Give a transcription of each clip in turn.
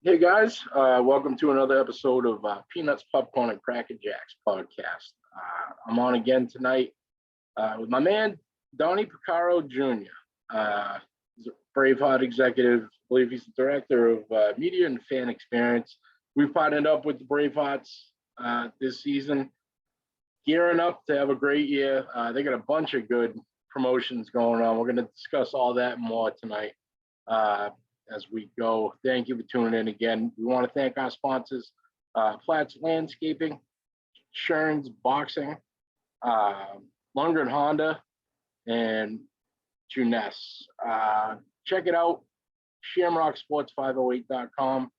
Hey guys, welcome to another episode of Peanuts, Popcorn, and CrackerJacks podcast. I'm on again tonight with my man, Donny Porcaro Jr. He's a Braveheart executive. I believe he's the director of media and fan experience. We've partnered up with the Bravehearts this season, gearing up to have a great year. They got a bunch of good promotions going on. We're going to discuss all that and more tonight. As we go. Thank you for tuning in again. We want to thank our sponsors, Flats Landscaping, Shern's Boxing, Lundgren Honda, and Juness. Check it out, Shamrock Sports 508.com.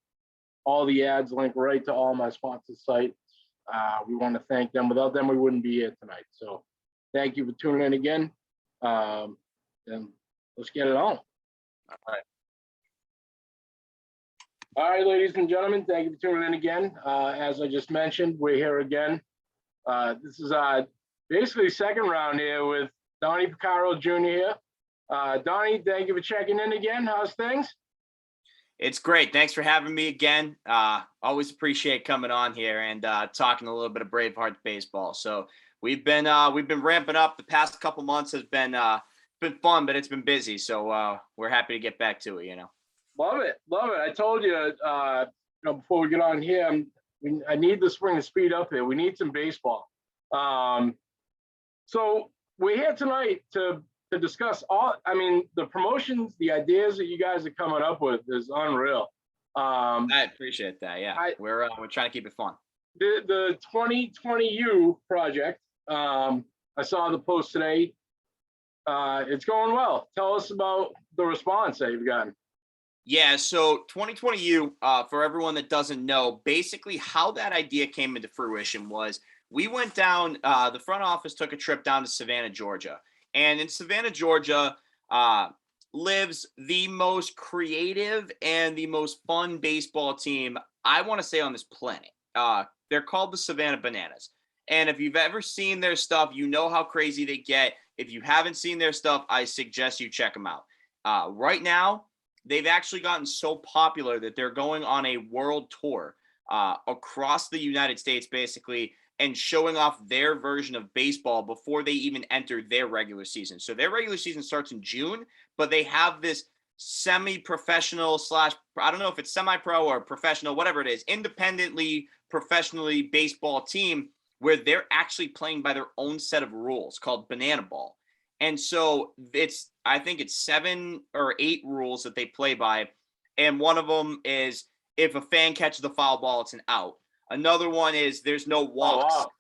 All the ads link right to all my sponsor sites. We want to thank them. Without them, we wouldn't be here tonight. So thank you for tuning in again. And let's get it on. All right. All right, ladies and gentlemen, thank you for tuning in again. As I just mentioned, we're here again. This is basically second round here with Donny Porcaro Jr. here. Donny, thank you for checking in again. How's things? It's great. Thanks for having me again. Always appreciate coming on here and talking a little bit of Bravehearts baseball. So we've been ramping up. The past couple months has been fun, but it's been busy. So we're happy to get back to it. Love it. I told you, before we get on here, I need the spring to speed up here. We need some baseball. So we're here tonight to discuss the promotions, the ideas that you guys are coming up with is unreal. I appreciate that. Yeah, we're trying to keep it fun. The 2020U project. I saw the post today. It's going well. Tell us about the response that you've gotten. Yeah, so 2020U, for everyone that doesn't know, basically how that idea came into fruition was we went down, the front office took a trip down to Savannah, Georgia. And in Savannah, Georgia, lives the most creative and the most fun baseball team, I want to say, on this planet. They're called the Savannah Bananas. And if you've ever seen their stuff, you know how crazy they get. If you haven't seen their stuff, I suggest you check them out. Right now, they've actually gotten so popular that they're going on a world tour across the United States, basically, and showing off their version of baseball before they even enter their regular season. So their regular season starts in June, but they have this semi-professional / I don't know if it's semi-pro or professional, whatever it is, independently, professionally baseball team where they're actually playing by their own set of rules called Banana Ball. And so I think it's 7 or 8 rules that they play by. And one of them is if a fan catches the foul ball, it's an out. Another one is there's no walks. Oh, wow.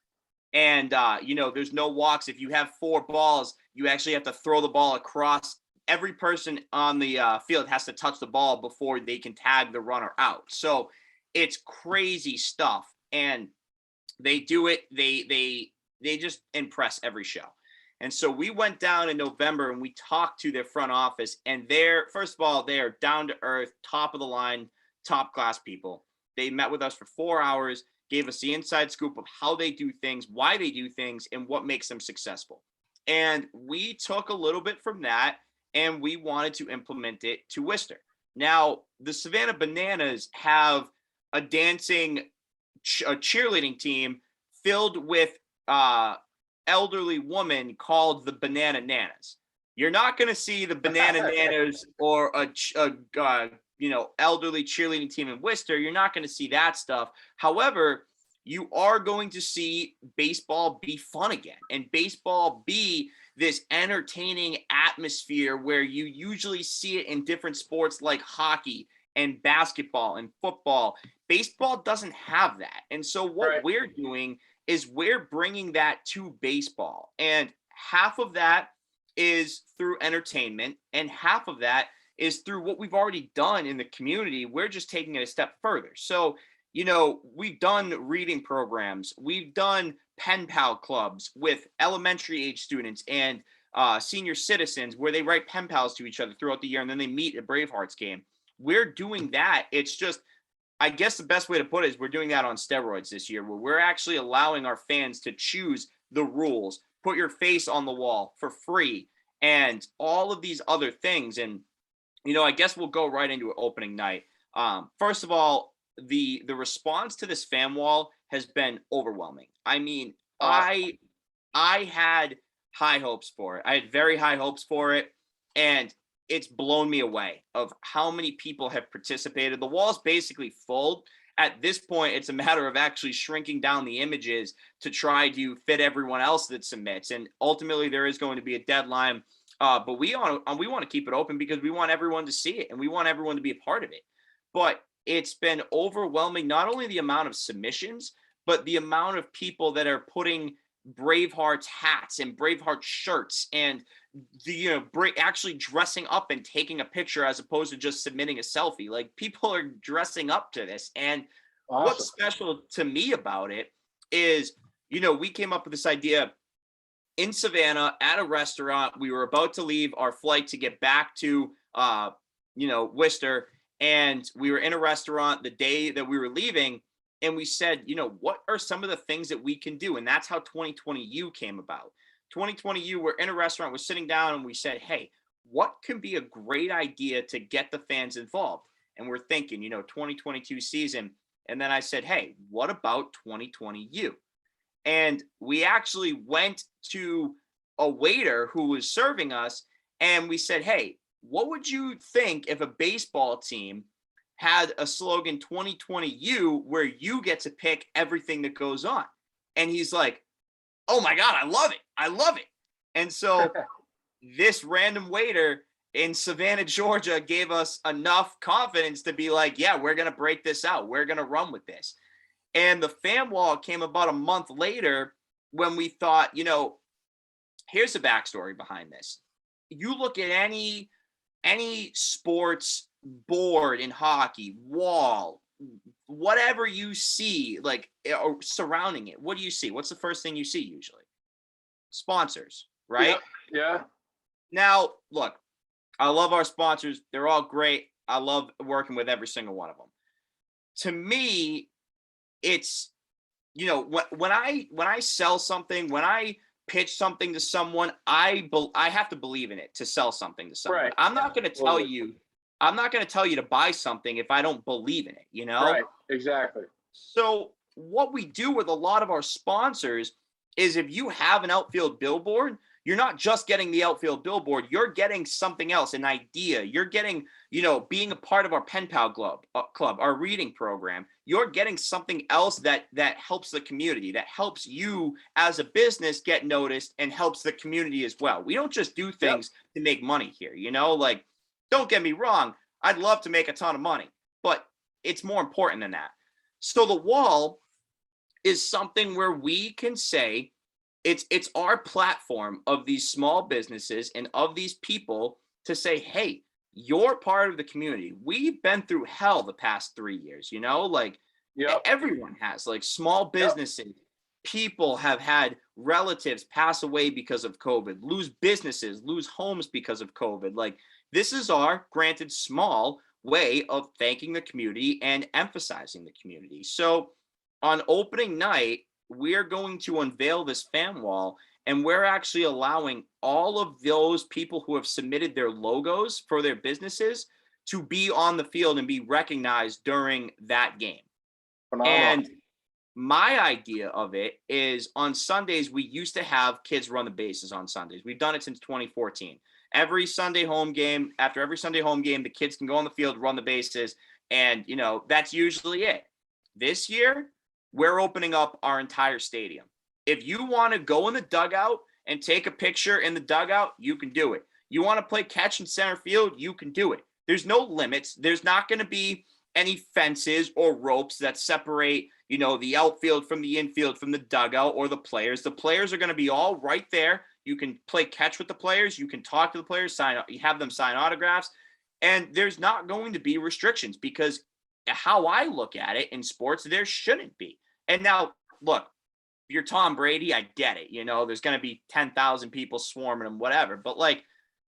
And, there's no walks. If you have 4 balls, you actually have to throw the ball across. Every person on the field has to touch the ball before they can tag the runner out. So it's crazy stuff. And they do it. They just impress every show. And so we went down in November and we talked to their front office, and first of all, they are down to earth, top of the line, top class people. They met with us for 4 hours, gave us the inside scoop of how they do things, why they do things, and what makes them successful. And we took a little bit from that and we wanted to implement it to Worcester. Now, the Savannah Bananas have a cheerleading team filled with elderly woman called the Banana Nanas. You're not going to see the Banana Nanas or a elderly cheerleading team in Worcester. You're not going to see that stuff. However, you are going to see baseball be fun again, and baseball be this entertaining atmosphere where you usually see it in different sports like hockey and basketball and football. Baseball doesn't have that. And so what we're doing is we're bringing that to baseball. And half of that is through entertainment, and half of that is through what we've already done in the community. We're just taking it a step further. So, we've done reading programs. We've done pen pal clubs with elementary age students and senior citizens where they write pen pals to each other throughout the year, and then they meet at Bravehearts game. We're doing that. It's just, I guess the best way to put it is we're doing that on steroids this year, where we're actually allowing our fans to choose the rules, put your face on the wall for free, and all of these other things. And, I guess we'll go right into opening night. First of all, the response to this fan wall has been overwhelming. I mean, Awesome. I had high hopes for it. I had very high hopes for it, and it's blown me away of how many people have participated. The wall's basically full. At this point, it's a matter of actually shrinking down the images to try to fit everyone else that submits. And ultimately, there is going to be a deadline. But we want to keep it open because we want everyone to see it and we want everyone to be a part of it. But it's been overwhelming, not only the amount of submissions, but the amount of people that are putting Bravehearts hats and Braveheart shirts and actually dressing up and taking a picture as opposed to just submitting a selfie. Like, people are dressing up to this. And what's Awesome. special to me about it is, we came up with this idea in Savannah at a restaurant. We were about to leave our flight to get back to Worcester, and we were in a restaurant the day that we were leaving, and we said, what are some of the things that we can do? And that's how 2020U came about. 2020U, we're in a restaurant, we're sitting down, and we said, hey, what can be a great idea to get the fans involved? And we're thinking, 2022 season. And then I said, hey, what about 2020U? And we actually went to a waiter who was serving us, and we said, hey, what would you think if a baseball team had a slogan 2020U where you get to pick everything that goes on? And he's like, oh my God, I love it. I love it. And so this random waiter in Savannah, Georgia gave us enough confidence to be like, yeah, we're going to break this out. We're going to run with this. And the fan wall came about a month later when we thought, here's the backstory behind this. You look at any sports board in hockey, wall, whatever you see, like, or surrounding it, what do you see? What's the first thing you see usually? Sponsors, right? Yeah. Now, look, I love our sponsors. They're all great. I love working with every single one of them. To me, it's, when I sell something, when I pitch something to someone, I have to believe in it to sell something to someone. Right. I'm not going to tell you to buy something if I don't believe in it, Right. Exactly. So what we do with a lot of our sponsors is, if you have an outfield billboard, you're not just getting the outfield billboard, you're getting something else, an idea. You're getting, being a part of our pen pal club, our reading program. You're getting something else that helps the community, that helps you as a business get noticed and helps the community as well. We don't just do things to make money here, like, don't get me wrong. I'd love to make a ton of money, but it's more important than that. So the wall is something where we can say, it's our platform of these small businesses and of these people to say, hey, you're part of the community. We've been through hell the past 3 years, like, everyone has, like, small businesses. People have had relatives pass away because of COVID, lose businesses, lose homes because of COVID. Like, this is our, granted small, way of thanking the community and emphasizing the community. So on opening night, we're going to unveil this fan wall, and we're actually allowing all of those people who have submitted their logos for their businesses to be on the field and be recognized during that game. Phenomenal. And my idea of it is, on Sundays, we used to have kids run the bases on Sundays. We've done it since 2014. After every Sunday home game, the kids can go on the field, run the bases, and, that's usually it. This year, we're opening up our entire stadium. If you want to go in the dugout and take a picture in the dugout, you can do it. You want to play catch in center field, you can do it. There's no limits. There's not going to be any fences or ropes that separate, the outfield from the infield, from the dugout or the players. The players are going to be all right there. You can play catch with the players. You can talk to the players, have them sign autographs. And there's not going to be restrictions, because how I look at it in sports, there shouldn't be. And now, look, if you're Tom Brady, I get it. There's going to be 10,000 people swarming him, whatever. But, like,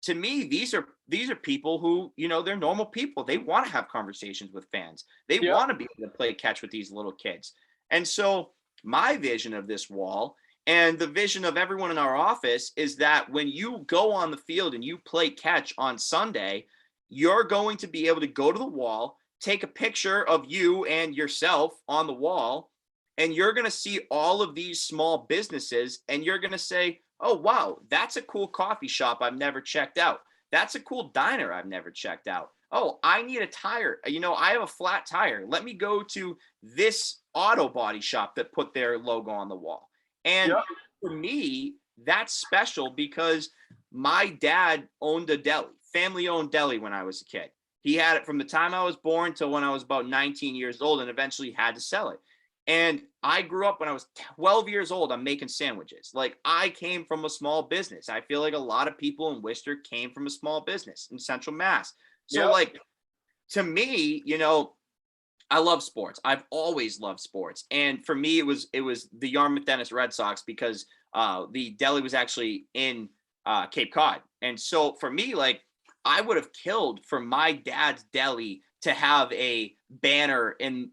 to me, these are people who, they're normal people. They want to have conversations with fans. They want to be able to play catch with these little kids. And so my vision of this wall, and the vision of everyone in our office, is that when you go on the field and you play catch on Sunday, you're going to be able to go to the wall, take a picture of you and yourself on the wall, and you're going to see all of these small businesses, and you're going to say, oh, wow, that's a cool coffee shop I've never checked out. That's a cool diner I've never checked out. Oh, I need a tire. I have a flat tire. Let me go to this auto body shop that put their logo on the wall. And Yep. for me, that's special because my dad owned a deli, family owned deli when I was a kid. He had it from the time I was born till when I was about 19 years old, and eventually had to sell it. And I grew up when I was 12 years old. I'm making sandwiches. Like, I came from a small business. I feel like a lot of people in Worcester came from a small business in Central Mass. So Yep. like, to me, I love sports. I've always loved sports. And for me, it was the Yarmouth Dennis Red Sox because the deli was actually in Cape Cod. And so for me, like, I would have killed for my dad's deli to have a banner in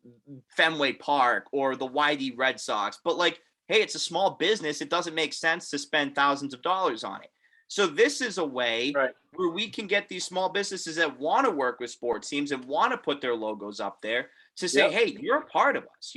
Fenway Park or the YD Red Sox. But like, hey, it's a small business. It doesn't make sense to spend thousands of dollars on it. So this is a way Right. where we can get these small businesses that want to work with sports teams and want to put their logos up there to say, Yep. hey, you're a part of us,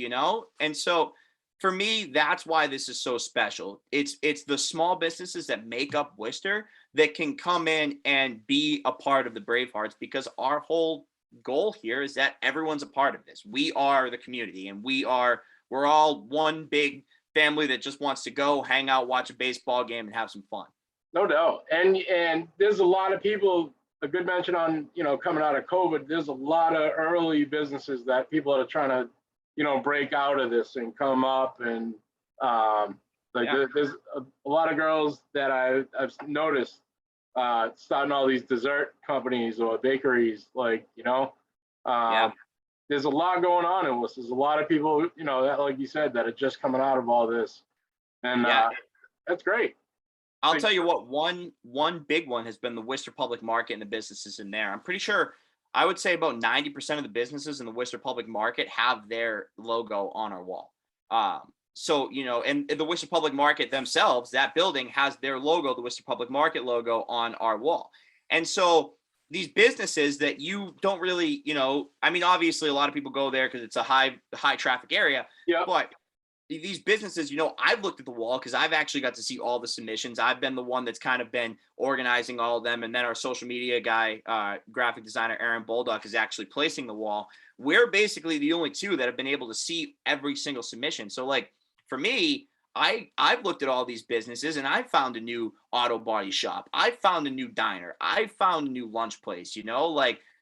And so for me, that's why this is so special. It's the small businesses that make up Worcester that can come in and be a part of the Bravehearts, because our whole goal here is that everyone's a part of this. We are the community, and we're all one big family that just wants to go hang out, watch a baseball game, and have some fun. No doubt. And there's a lot of people, a good mention on, coming out of COVID, there's a lot of early businesses that people are trying to, break out of this and come up. And there's a lot of girls that I've noticed starting all these dessert companies or bakeries, there's a lot going on in this. There's a lot of people, that, like you said, that are just coming out of all this. And that's great. I'll tell you what, one big one has been the Worcester Public Market and the businesses in there. I'm pretty sure, I would say about 90% of the businesses in the Worcester Public Market have their logo on our wall. So, and the Worcester Public Market themselves, that building has their logo, the Worcester Public Market logo, on our wall. And so these businesses that you don't really, obviously a lot of people go there because it's a high traffic area. Yeah. But these businesses, I've looked at the wall because I've actually got to see all the submissions. I've been the one that's kind of been organizing all of them. And then our social media guy, graphic designer, Aaron Bolduck, is actually placing the wall. We're basically the only two that have been able to see every single submission. So like, for me, I've looked at all these businesses and I found a new auto body shop. I found a new diner. I found a new lunch place,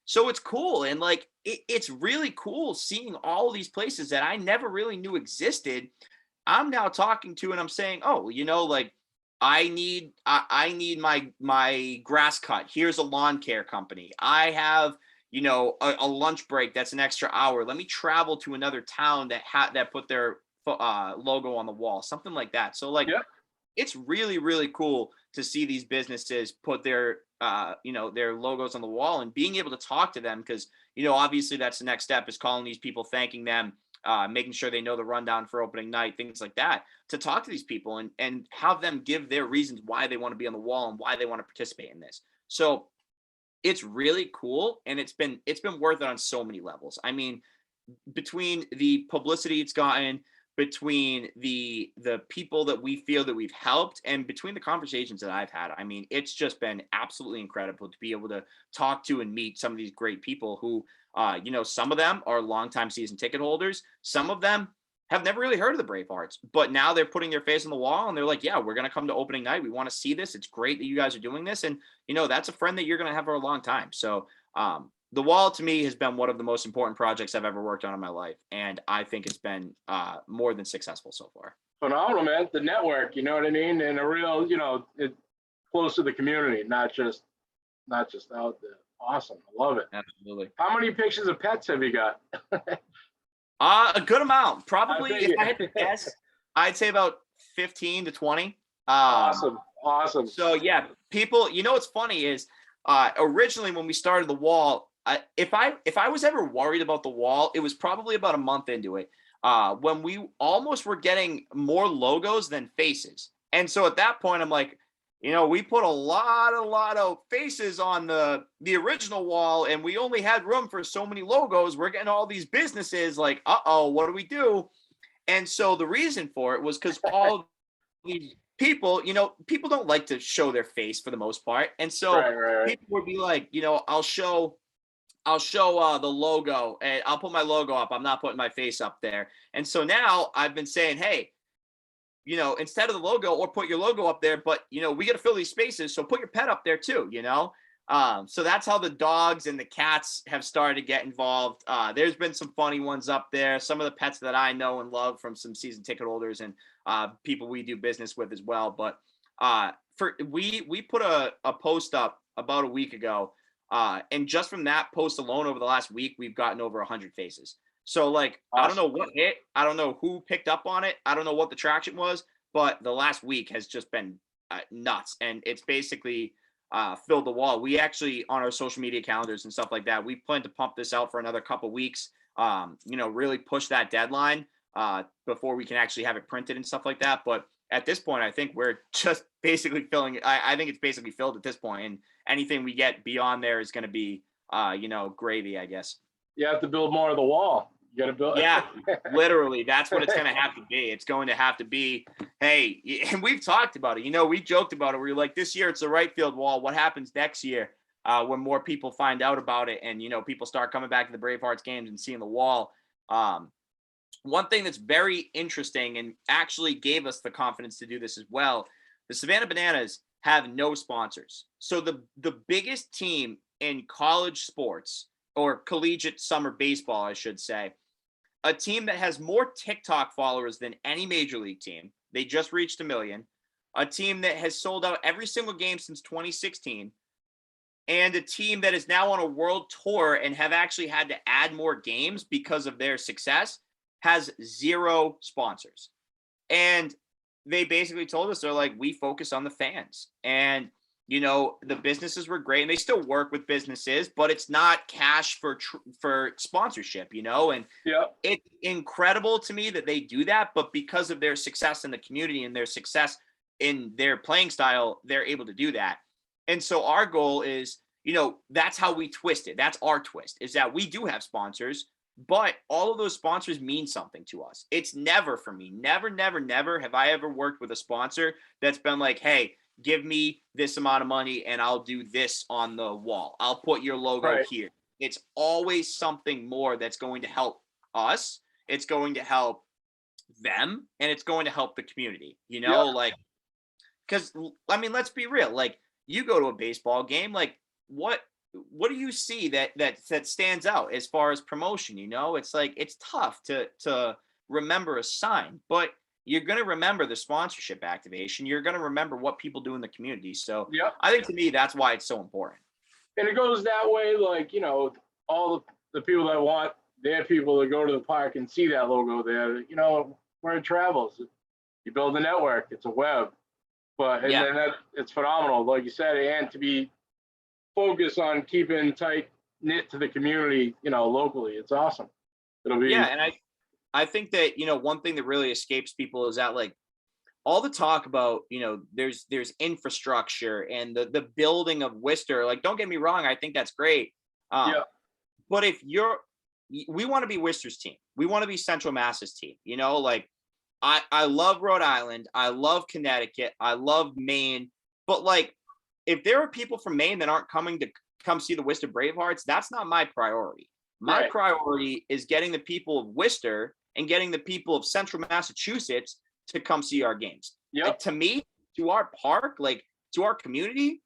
so it's cool. And like, it's really cool seeing all these places that I never really knew existed. I'm now talking to, and I'm saying, oh, like, I need my grass cut. Here's a lawn care company. I have, a lunch break that's an extra hour. Let me travel to another town that put their logo on the wall, something like that. So like, it's really, really cool to see these businesses put their their logos on the wall and being able to talk to them, because obviously that's the next step, is calling these people, thanking them, making sure they know the rundown for opening night, things like that, to talk to these people and have them give their reasons why they want to be on the wall and why they want to participate in this. So it's really cool, and it's been worth it on so many levels. I mean, between the publicity it's gotten, between the people that we feel that we've helped, and between the conversations that I've had, I mean, it's just been absolutely incredible to be able to talk to and meet some of these great people who, some of them are longtime season ticket holders. Some of them have never really heard of the Bravehearts, but now they're putting their face on the wall and they're like, yeah, we're going to come to opening night. We want to see this. It's great that you guys are doing this. And, that's a friend that you're going to have for a long time. So, the wall to me has been one of the most important projects I've ever worked on in my life. And I think it's been more than successful so far. Phenomenal, man. The network, you know what I mean? And a real, it's close to the community, not just out there. Awesome. I love it. Absolutely. How many pictures of pets have you got? A good amount. Probably, if I had to guess, I'd say about 15 to 20. Awesome. So yeah, people, what's funny is originally when we started the wall, if I was ever worried about the wall, it was probably about a month into it, when we almost were getting more logos than faces. And so at that point, I'm like, we put a lot of faces on the original wall, and we only had room for so many logos. We're getting all these businesses like, what do we do? And so the reason for it was because all these people, people don't like to show their face for the most part. And so Right. people would be like, I'll show the logo, and I'll put my logo up. I'm not putting my face up there. And so now I've been saying, hey, instead of the logo, or put your logo up there, but we got to fill these spaces, so put your pet up there too. So that's how the dogs and the cats have started to get involved. There's been some funny ones up there. Some of the pets that I know and love from some season ticket holders and people we do business with as well. But we put a post up about a week ago, and just from that post alone, over the last week, we've gotten over 100 faces. So like, Awesome. I don't know what hit. I don't know who picked up on it. I don't know what the traction was, but the last week has just been nuts, and it's basically filled the wall. We actually, on our social media calendars and stuff like that, we plan to pump this out for another couple weeks. Really push that deadline before we can actually have it printed and stuff like that. But at this point, I think we're just basically filling it. I think it's basically filled at this point, and anything we get beyond there is going to be, gravy, I guess. You have to build more of the wall. You got to build. Yeah, literally. That's what it's going to have to be. It's going to have to be, hey, and we've talked about it. We joked about it. We were like, this year it's the right field wall. What happens next year when more people find out about it and, people start coming back to the Bravehearts games and seeing the wall? One thing that's very interesting and actually gave us the confidence to do this as well, the Savannah Bananas have no sponsors. So the biggest team in college sports, or collegiate summer baseball, I should say, a team that has more TikTok followers than any major league team. They just reached 1 million. A team that has sold out every single game since 2016. And a team that is now on a world tour and have actually had to add more games because of their success, has 0 sponsors. And they basically told us, they're like, we focus on the fans. And the businesses were great, and they still work with businesses, but it's not cash for sponsorship, and it's incredible to me that they do that. But because of their success in the community and their success in their playing style, they're able to do that. And so our goal is, that's how we twist it. That's our twist, is that we do have sponsors, but all of those sponsors mean something to us. It's never, for me, never have I ever worked with a sponsor that's been like, hey, give me this amount of money and I'll do this on the wall. I'll put your logo here. It's always something more that's going to help us. It's going to help them, and it's going to help the community, because let's be real. Like, you go to a baseball game, like what do you see that stands out as far as promotion? It's like, it's tough to remember a sign, but you're going to remember the sponsorship activation. You're going to remember what people do in the community. So I think, to me, that's why it's so important. And it goes that way, like, all the people that want their people to go to the park and see that logo there, where it travels. You build a network, it's a web. But and then it's phenomenal, like you said, and to be focused on keeping tight knit to the community, locally. It's awesome. It'll be and I think that, one thing that really escapes people is that, like, all the talk about, there's infrastructure and the building of Worcester. Like, don't get me wrong, I think that's great. But if we want to be Worcester's team. We want to be Central Mass's team. Like, I love Rhode Island. I love Connecticut. I love Maine. But, like, if there are people from Maine that aren't coming to come see the Worcester Bravehearts, that's not my priority. My priority is getting the people of Worcester and getting the people of Central Massachusetts to come see our games. To me, to our park, like, to our community,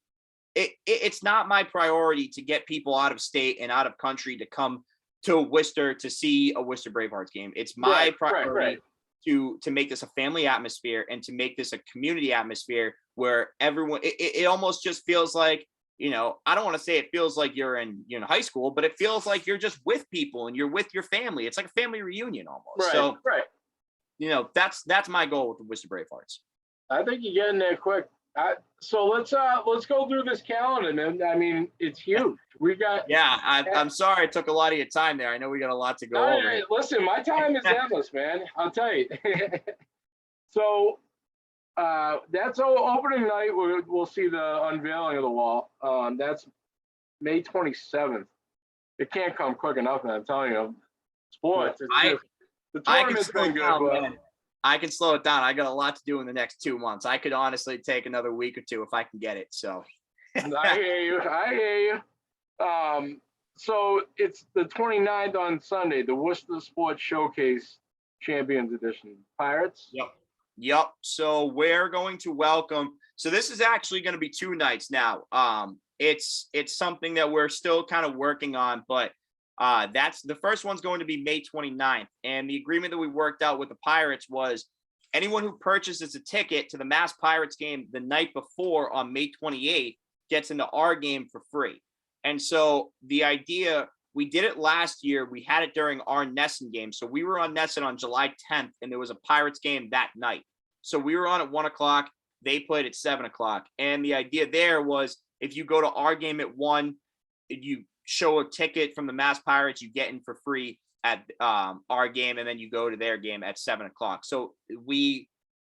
it's not my priority to get people out of state and out of country to come to Worcester to see a Worcester Bravehearts game. It's my priority to make this a family atmosphere and to make this a community atmosphere where everyone, it almost just feels like, I don't want to say it feels like you're in high school, but it feels like you're just with people and you're with your family. It's like a family reunion almost. That's my goal with the Worcester Bravehearts. I think you're getting there quick. So let's go through this calendar, man. I mean, it's huge. We got. I'm sorry it took a lot of your time there. I know we got a lot to go over. Listen, my time is endless, man. I'll tell you. So That's opening night. We'll see the unveiling of the wall. That's May 27th. It can't come quick enough, man. I'm telling you. Sports. It's just, the tournament's been good, but I can slow it down. I got a lot to do in the next 2 months. I could honestly take another week or two if I can get it. So I hear you. So it's the 29th on Sunday, the Worcester Sports Showcase Champions Edition. Pirates? Yep. So we're going to welcome. So this is actually going to be 2 nights now. It's something that we're still kind of working on, but that's the first one's going to be May 29th. And the agreement that we worked out with the Pirates was anyone who purchases a ticket to the Mass Pirates game the night before on May 28th gets into our game for free. And so the idea, we did it last year. We had it during our Nesson game. So we were on Nesson on July 10th, and there was a Pirates game that night. So we were on at 1 o'clock. They played at 7 o'clock. And the idea there was if you go to our game at 1, you show a ticket from the Mass Pirates, you get in for free at our game, and then you go to their game at 7 o'clock. So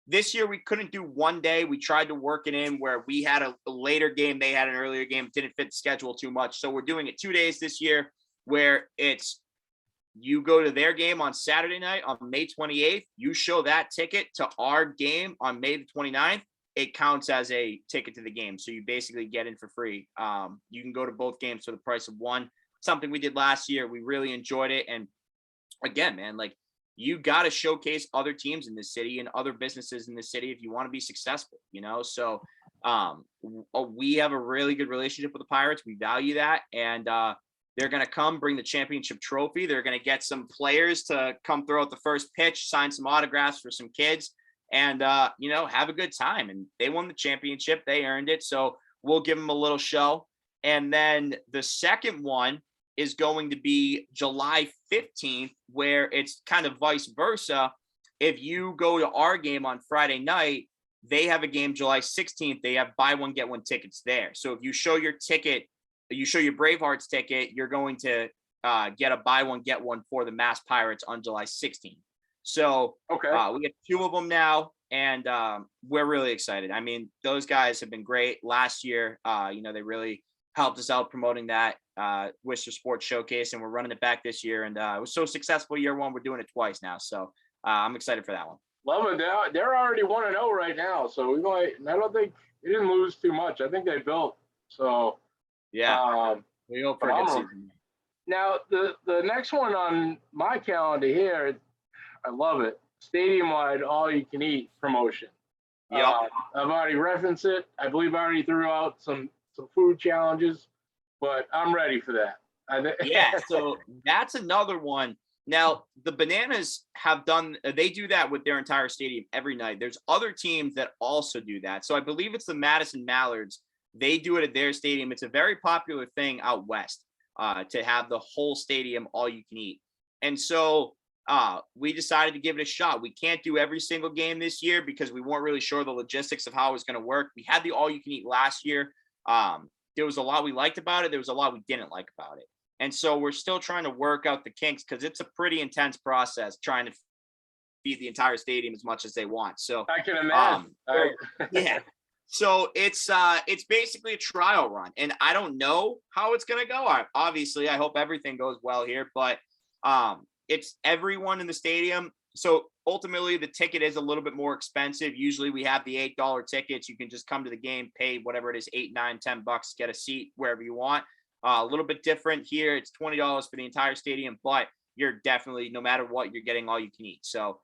this year we couldn't do one day. We tried to work it in where we had a later game, they had an earlier game. It didn't fit the schedule too much. So we're doing it 2 days this year where it's you go to their game on Saturday night on May 28th. You show that ticket to our game on May the 29th. It counts as a ticket to the game. So you basically get in for free. You can go to both games for the price of one. Something we did last year. We really enjoyed it. And again, man, like you got to showcase other teams in this city and other businesses in this city if you want to be successful, you know? So we have a really good relationship with the Pirates. We value that. And they're going to come bring the championship trophy. They're going to get some players to come throw out the first pitch, sign some autographs for some kids, and, have a good time. And they won the championship. They earned it. So we'll give them a little show. And then the second one is going to be July 15th, where it's kind of vice versa. If you go to our game on Friday night, they have a game July 16th. They have buy one, get one tickets there. So if you show your ticket, you show your Bravehearts ticket, you're going to get a buy one, get one for the Mass Pirates on July 16th. So okay. We get 2 of them now, and we're really excited. I mean, those guys have been great last year. They really helped us out promoting that Worcester Sports Showcase, and we're running it back this year. And it was so successful year one. We're doing it twice now. So I'm excited for that one. Love it. They're already 1-0 right now. So I don't think they didn't lose too much. I think they built. So yeah, we hope for a good season. Now the next one on my calendar here, I love it. Stadium-wide all-you-can-eat promotion. Yeah, I've already referenced it. I believe I already threw out some food challenges, but I'm ready for that. Yeah, so that's another one. Now, the Bananas they do that with their entire stadium every night. There's other teams that also do that. So I believe it's the Madison Mallards. They do it at their stadium. It's a very popular thing out west to have the whole stadium all-you-can-eat. And so we decided to give it a shot. We can't do every single game this year because we weren't really sure the logistics of how it was going to work. We had the all-you-can-eat last year. There was a lot we liked about it. There was a lot we didn't like about it. And so we're still trying to work out the kinks because it's a pretty intense process trying to feed the entire stadium as much as they want. So I can imagine. Yeah. So it's basically a trial run, and I don't know how it's going to go. Obviously, I hope everything goes well here, but it's everyone in the stadium. So ultimately, the ticket is a little bit more expensive. Usually we have the $8 tickets. You can just come to the game, pay whatever it is, $8, $9, $10, get a seat wherever you want. A little bit different here. It's $20 for the entire stadium, but you're definitely, no matter what, you're getting all you can eat. So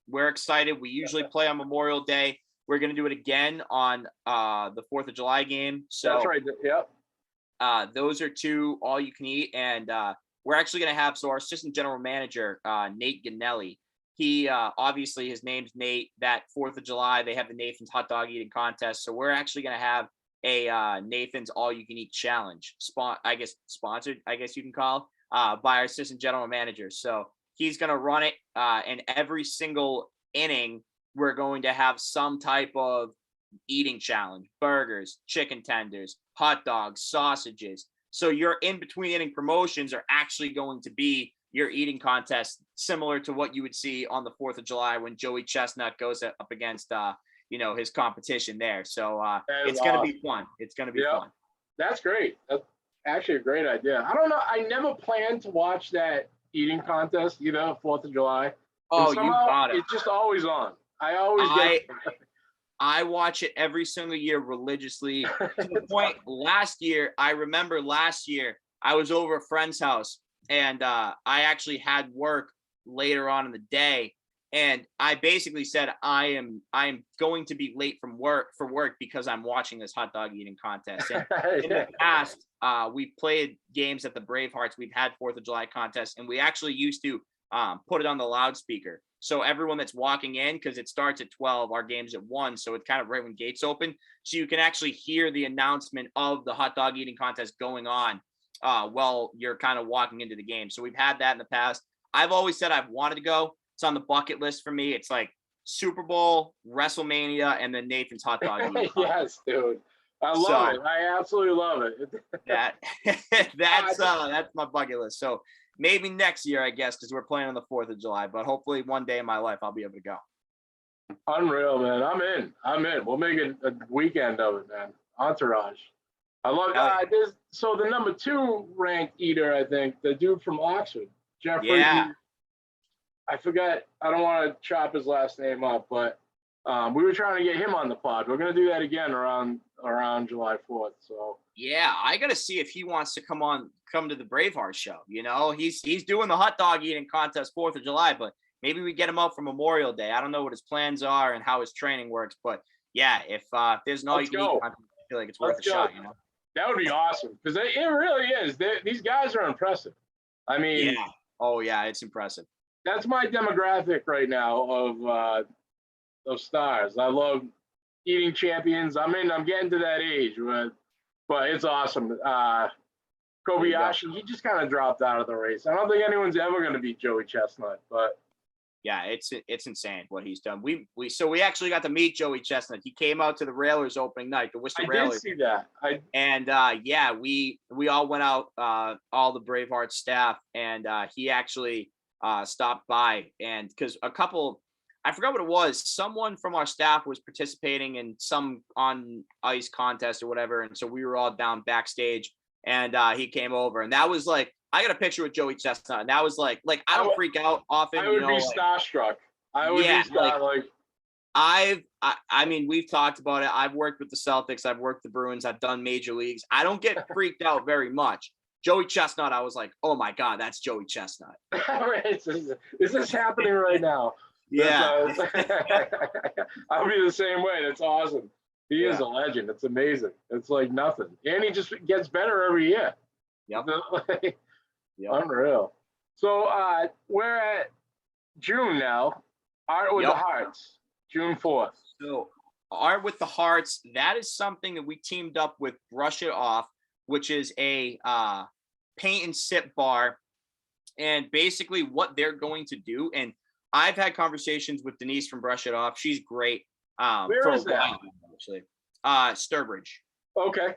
we're excited. We usually play on Memorial Day. We're going to do it again on the 4th of July game. So that's right. Yep. Those are 2 all you can eat. And we're actually going to have, so our assistant general manager, Nate Ganelli, he obviously his name's Nate. That 4th of July, they have the Nathan's hot dog eating contest. So we're actually going to have a Nathan's all you can eat challenge sponsored, I guess you can call, by our assistant general manager. So he's going to run it, and every single inning, we're going to have some type of eating challenge: burgers, chicken tenders, hot dogs, sausages. So your in between inning promotions are actually going to be your eating contest, similar to what you would see on the 4th of July when Joey Chestnut goes up against his competition there. So it's awesome. going to be fun. It's going to be fun. That's great. That's actually a great idea. I don't know. I never planned to watch that eating contest, 4th of July. Oh, you got it. It's just always on. I always get I watch it every single year religiously to the point I remember last year I was over a friend's house and I actually had work later on in the day. And I basically said, I am going to be late for work because I'm watching this hot dog eating contest. And in the past, we played games at the Bravehearts. We've had 4th of July contests, and we actually used to put it on the loudspeaker. So everyone that's walking in, because it starts at 12, our game's at 1. So it's kind of right when gates open. So you can actually hear the announcement of the hot dog eating contest going on while you're kind of walking into the game. So we've had that in the past. I've always said I've wanted to go. It's on the bucket list for me. It's like Super Bowl, WrestleMania, and then Nathan's hot dog eating contest. Yes, dude. I love it. I absolutely love it. That's my bucket list. So maybe next year, I guess, because we're playing on the 4th of July. But hopefully one day in my life, I'll be able to go. Unreal, man. I'm in. We'll make it a weekend of it, man. Entourage. I love it. So the number 2 ranked eater, I think, the dude from Oxford, Jeffrey. Yeah. I forgot. I don't want to chop his last name up, but we were trying to get him on the pod. We're going to do that again around July 4th. So yeah, I got to see if he wants to come to the Braveheart show. He's doing the hot dog eating contest 4th of July, but maybe we get him out for Memorial Day. I don't know what his plans are and how his training works, but yeah, if there's an all you can eat, I feel like it's worth a shot. That would be awesome because it really is. These guys are impressive. I mean, yeah. Oh yeah, it's impressive. That's my demographic right now of stars. I love eating champions. I'm getting to that age, but it's awesome. Kobayashi, he just kind of dropped out of the race. I don't think anyone's ever going to beat Joey Chestnut, but yeah, it's insane what he's done. We actually got to meet Joey Chestnut. He came out to the Railers opening night, the Worcester Railers. I did see that. We all went out, all the Braveheart staff, and he actually stopped by, and because I forgot what it was, someone from our staff was participating in some on ice contest or whatever, and so we were all down backstage, and he came over, and that was like, I got a picture with Joey Chestnut, and that was like I don't freak out often. I would be starstruck. I would be starstruck. I mean, we've talked about it. I've worked with the Celtics. I've worked the Bruins. I've done major leagues. I don't get freaked out very much. Joey Chestnut, I was like, oh my God, that's Joey Chestnut. Is this happening right now? Yeah. I'll be the same way. That's awesome. He is a legend. It's amazing. It's like nothing. And he just gets better every year. Yep. Unreal. So we're at June now. Art with the Hearts, June 4th. So Art with the Hearts, that is something that we teamed up with Brush It Off, which is a paint and sip bar. And basically what they're going to do, and I've had conversations with Denise from Brush It Off. She's great. Where is that? Actually, Sturbridge. Okay.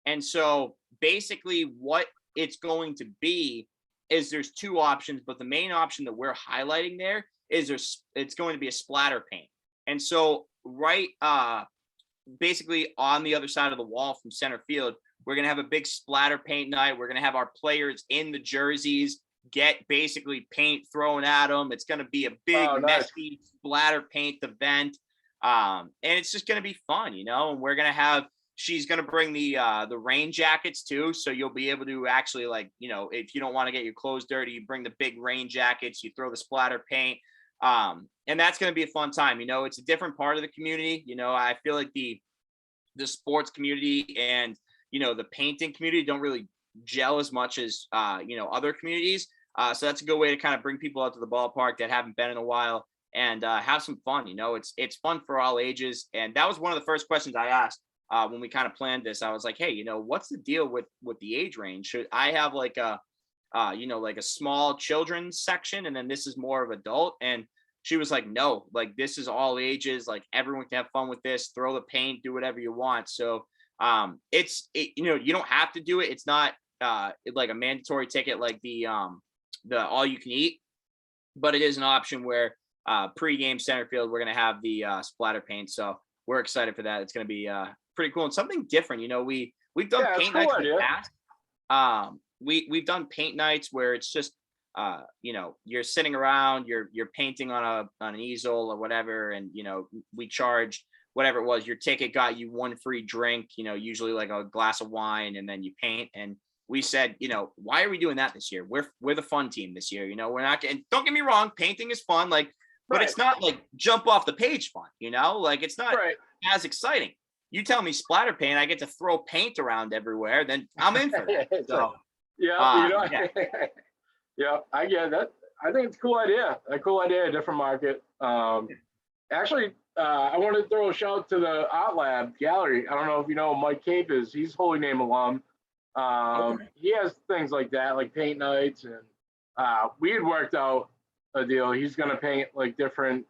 And so basically what it's going to be is there's 2 options, but the main option that we're highlighting there is it's going to be a splatter paint. And so basically on the other side of the wall from center field, we're going to have a big splatter paint night. We're going to have our players in the jerseys get basically paint thrown at them. It's going to be a big, messy splatter paint event. And it's just going to be fun, and we're going to have, she's going to bring the rain jackets too. So you'll be able to actually if you don't want to get your clothes dirty, you bring the big rain jackets, you throw the splatter paint. And that's going to be a fun time. It's a different part of the community. I feel like the sports community and, the painting community don't really gel as much as, other communities. So that's a good way to kind of bring people out to the ballpark that haven't been in a while and have some fun. It's fun for all ages. And that was one of the first questions I asked when we kind of planned this. I was like, hey, what's the deal with the age range? Should I have like a small children's section and then this is more of adult? And she was like, no, like this is all ages, like everyone can have fun with this, throw the paint, do whatever you want. So you don't have to do it. It's not like a mandatory ticket like the all you can eat, but it is an option where pregame center field, we're going to have the splatter paint. So we're excited for that. It's going to be pretty cool and something different. We've done paint cool nights in idea. the past. We've done paint nights where it's just you're sitting around, you're painting on an easel or whatever, and we charged whatever it was. Your ticket got you one free drink, usually like a glass of wine, and then you paint. And we said, why are we doing that this year? We're the fun team this year. We're not getting. Don't get me wrong, painting is fun, but it's not like jump off the page fun. Like it's not as exciting. You tell me splatter paint, I get to throw paint around everywhere, then I'm in for that. So, yeah, I get that. I think it's a cool idea. A different market. Actually, I want to throw a shout out to the Art Lab Gallery. I don't know if you know Mike Cape is. He's Holy Name alum. He has things like that, like paint nights, and we had worked out a deal. He's going to paint like different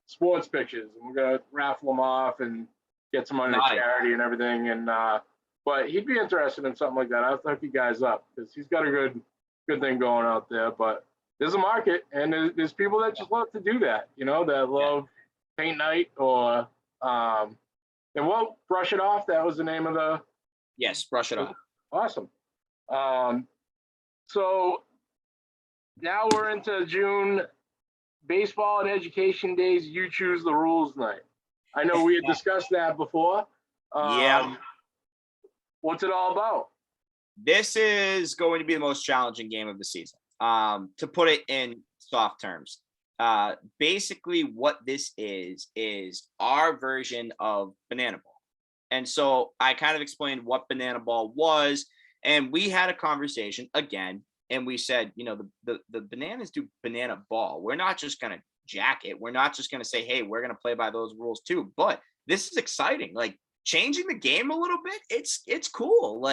sports pictures, and we're going to raffle them off and get some money to charity and everything. And but he'd be interested in something like that. I'll hook you guys up because he's got a good thing going out there. But there's a market, and there's people that just love to do that, that love paint night or and we'll brush it off. That was the name of the. Yes, brush it off. Awesome. So now we're into June. Baseball and education days. You choose the rules night. I know we had discussed that before. What's it all about? This is going to be the most challenging game of the season. To put it in soft terms, basically what this is our version of banana ball. And so I kind of explained what banana ball was, and we had a conversation again, and we said, the bananas do banana ball. We're not just going to jack it. We're not just going to say, hey, we're going to play by those rules too. But this is exciting. Like changing the game a little bit. It's cool.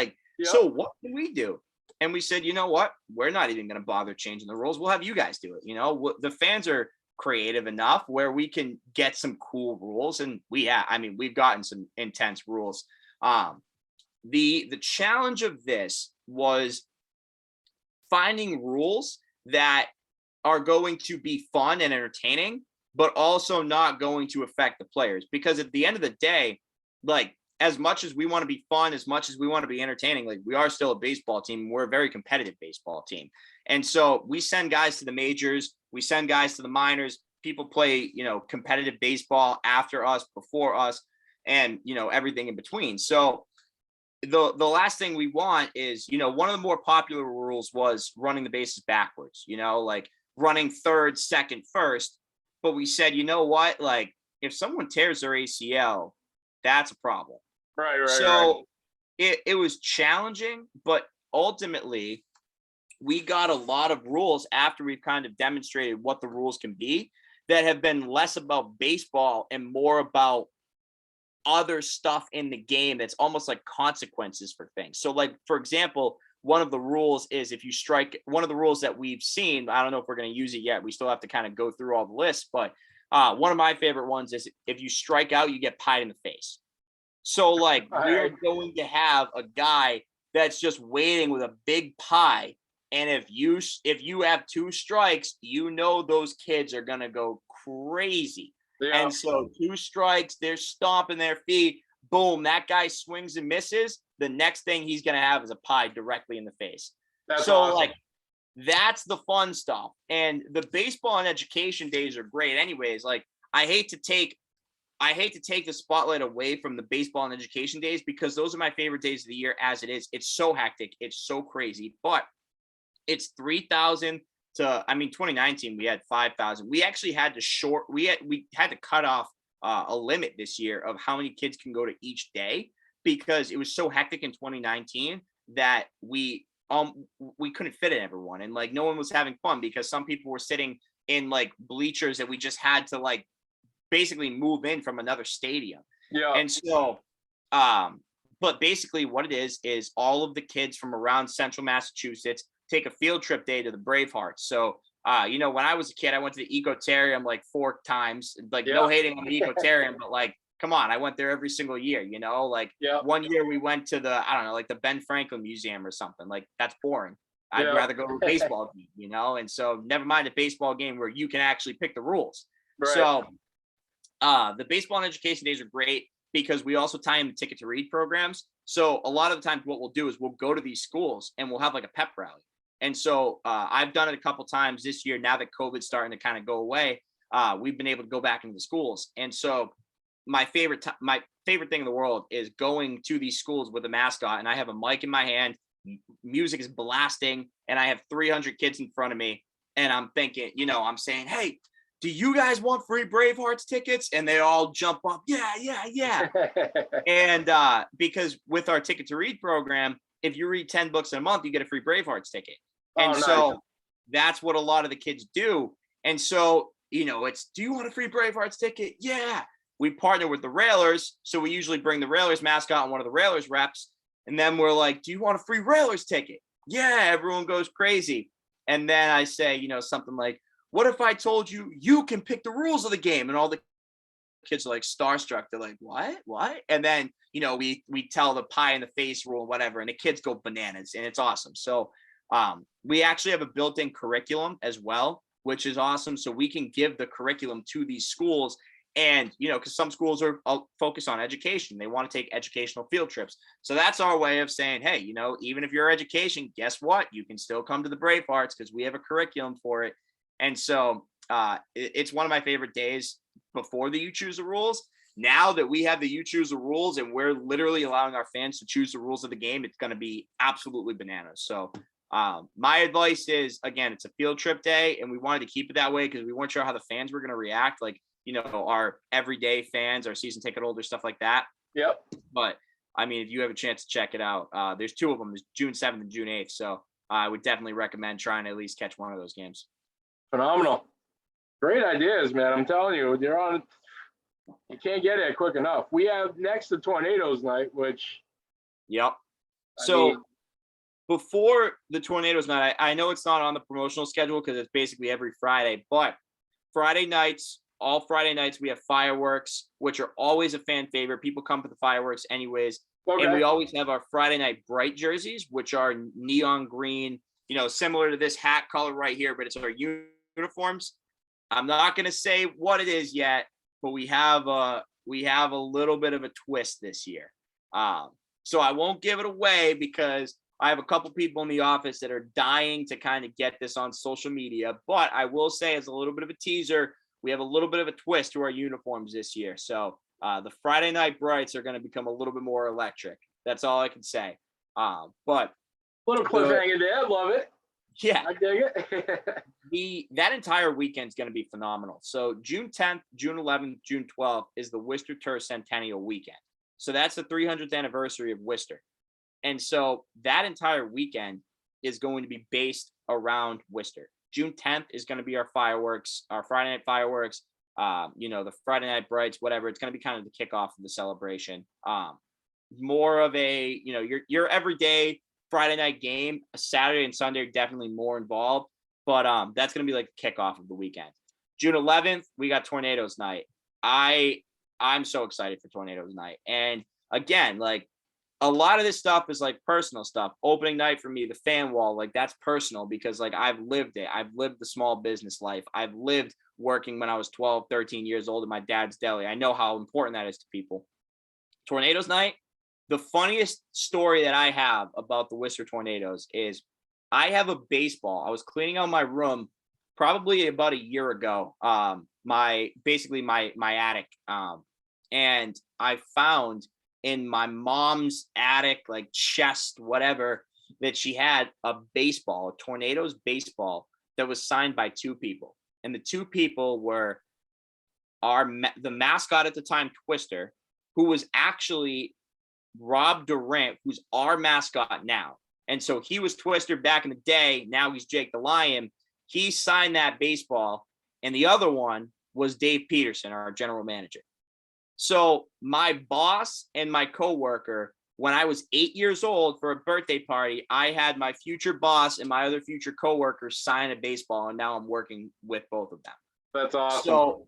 So what can we do? And we said, you know what? We're not even going to bother changing the rules. We'll have you guys do it. The fans are creative enough where we can get some cool rules. And we've gotten some intense rules. The challenge of this was finding rules that are going to be fun and entertaining, but also not going to affect the players. Because at the end of the day, as much as we want to be fun, as much as we want to be entertaining, we are still a baseball team. We're a very competitive baseball team. And so we send guys to the majors, we send guys to the minors. People play, competitive baseball after us, before us, and, everything in between. So the last thing we want is, one of the more popular rules was running the bases backwards, running third, second, first. But we said, you know what? If someone tears their ACL, that's a problem. Right. So it was challenging, but ultimately we got a lot of rules after we've kind of demonstrated what the rules can be that have been less about baseball and more about other stuff in the game that's almost like consequences for things. So for example, one of the rules is if you strike, one of the rules that we've seen, I don't know if we're going to use it yet. We still have to kind of go through all the lists, but one of my favorite ones is if you strike out, you get pied in the face. So we're going to have a guy that's just waiting with a big pie. And if you have two strikes, those kids are going to go crazy. Yeah. And so 2 strikes, they're stomping their feet. Boom, that guy swings and misses. The next thing he's going to have is a pie directly in the face. That's awesome. That's the fun stuff. And the baseball and education days are great anyways. I hate to take the spotlight away from the baseball and education days because those are my favorite days of the year as it is. It's so hectic. It's so crazy, but it's 3,000 to, 2019, we had 5,000. We actually had to we had to cut off a limit this year of how many kids can go to each day because it was so hectic in 2019 that we couldn't fit in everyone. And no one was having fun because some people were sitting in bleachers that we just had to basically move in from another stadium. Yeah. And so, but basically what it is all of the kids from around central Massachusetts take a field trip day to the Bravehearts. So, when I was a kid, I went to the Ecotarium 4 times, no hating on the Ecotarium, but come on, I went there every single year, One year we went to the, the Ben Franklin Museum or something. That's boring. I'd rather go to a baseball game, you know? And so never mind a baseball game where you can actually pick the rules. Right. So the baseball and education days are great because we also tie in the ticket to read programs. So a lot of the times what we'll do is we'll go to these schools and we'll have like a pep rally. And so I've done it a couple times this year. Now that COVID's starting to kind of go away, we've been able to go back into the schools. And so my favorite thing in the world is going to these schools with a mascot, and I have a mic in my hand, music is blasting, and I have 300 kids in front of me, and I'm thinking, you know, I'm saying, hey, do you guys want free Bravehearts tickets? And they all jump up, yeah. And because with our ticket to read program, if you read 10 books in a month, you get a free Bravehearts ticket. And so that's what a lot of the kids do. And so, you know, it's, do you want a free Bravehearts ticket? Yeah. We partner with the Railers. So we usually bring the Railers mascot and one of the Railers reps. And then we're like, do you want a free Railers ticket? Yeah. Everyone goes crazy. And then I say, you know, something like, what if I told you, you can pick the rules of the game? And all the kids are like starstruck. They're like, what? And then, you know, we tell the pie in the face rule, whatever, and the kids go bananas, and it's awesome. So we actually have a built-in curriculum as well, which is awesome. So we can give the curriculum to these schools. And, you know, because some schools are focused on education. They want to take educational field trips. So that's our way of saying, hey, you know, even if you're education, guess what? You can still come to the Bravehearts because we have a curriculum for it. And so it's one of my favorite days before the You Choose the Rules. Now that we have the You Choose the Rules and we're literally allowing our fans to choose the rules of the game, it's going to be absolutely bananas. So my advice is, again, it's a field trip day, and we wanted to keep it that way because we weren't sure how the fans were going to react. Like, you know, our everyday fans, our season ticket holders, stuff like that. Yep. But I mean, if you have a chance to check it out, there's two of them. There's June 7th and June 8th. So I would definitely recommend trying to at least catch one of those games. Phenomenal. Great ideas, man. I'm telling you, you can't get it quick enough. We have next the Tornadoes night, which. Yep. So before the Tornadoes night, I know it's not on the promotional schedule because it's basically every Friday, but all Friday nights, we have fireworks, which are always a fan favorite. People come for the fireworks anyways. Okay. And we always have our Friday night bright jerseys, which are neon green, you know, similar to this hat color right here, but it's our uniforms. I'm not going to say what it is yet, but we have a little bit of a twist this year. So I won't give it away because I have a couple people in the office that are dying to kind of get this on social media, but I will say as a little bit of a teaser, we have a little bit of a twist to our uniforms this year. So the Friday night brights are going to become a little bit more electric. That's all I can say. But little cliffhanger there. Love it. Yeah. I dig it. That entire weekend is going to be phenomenal. So June 10th, June 11th, June 12th is the Worcester Centennial weekend. So that's the 300th anniversary of Worcester. And so that entire weekend is going to be based around Worcester. June 10th is going to be our fireworks, our Friday night fireworks, you know, the Friday night brights, whatever. It's going to be kind of the kickoff of the celebration. More of a, you know, your everyday Friday night game, a Saturday and Sunday are definitely more involved, but that's going to be like the kickoff of the weekend. June 11th, we got Tornadoes night. I'm so excited for Tornadoes night. And again, like, a lot of this stuff is like personal stuff. Opening night for me, the fan wall, like that's personal because like I've lived it. I've lived the small business life. I've lived working when I was 12, 13 years old at my dad's deli. I know how important that is to people. Tornadoes night, the funniest story that I have about the Worcester Tornadoes is I have a baseball. I was cleaning out my room probably about a year ago, my attic. And I found in my mom's attic, like chest, whatever, that she had a baseball, a Tornadoes baseball that was signed by two people. And the two people were the mascot at the time, Twister, who was actually Rob Durant, who's our mascot now. And so he was Twister back in the day. Now he's Jake the Lion. He signed that baseball. And the other one was Dave Peterson, our general manager. So my boss and my coworker, when I was 8 years old for a birthday party, I had my future boss and my other future coworker sign a baseball, and now I'm working with both of them. That's awesome. So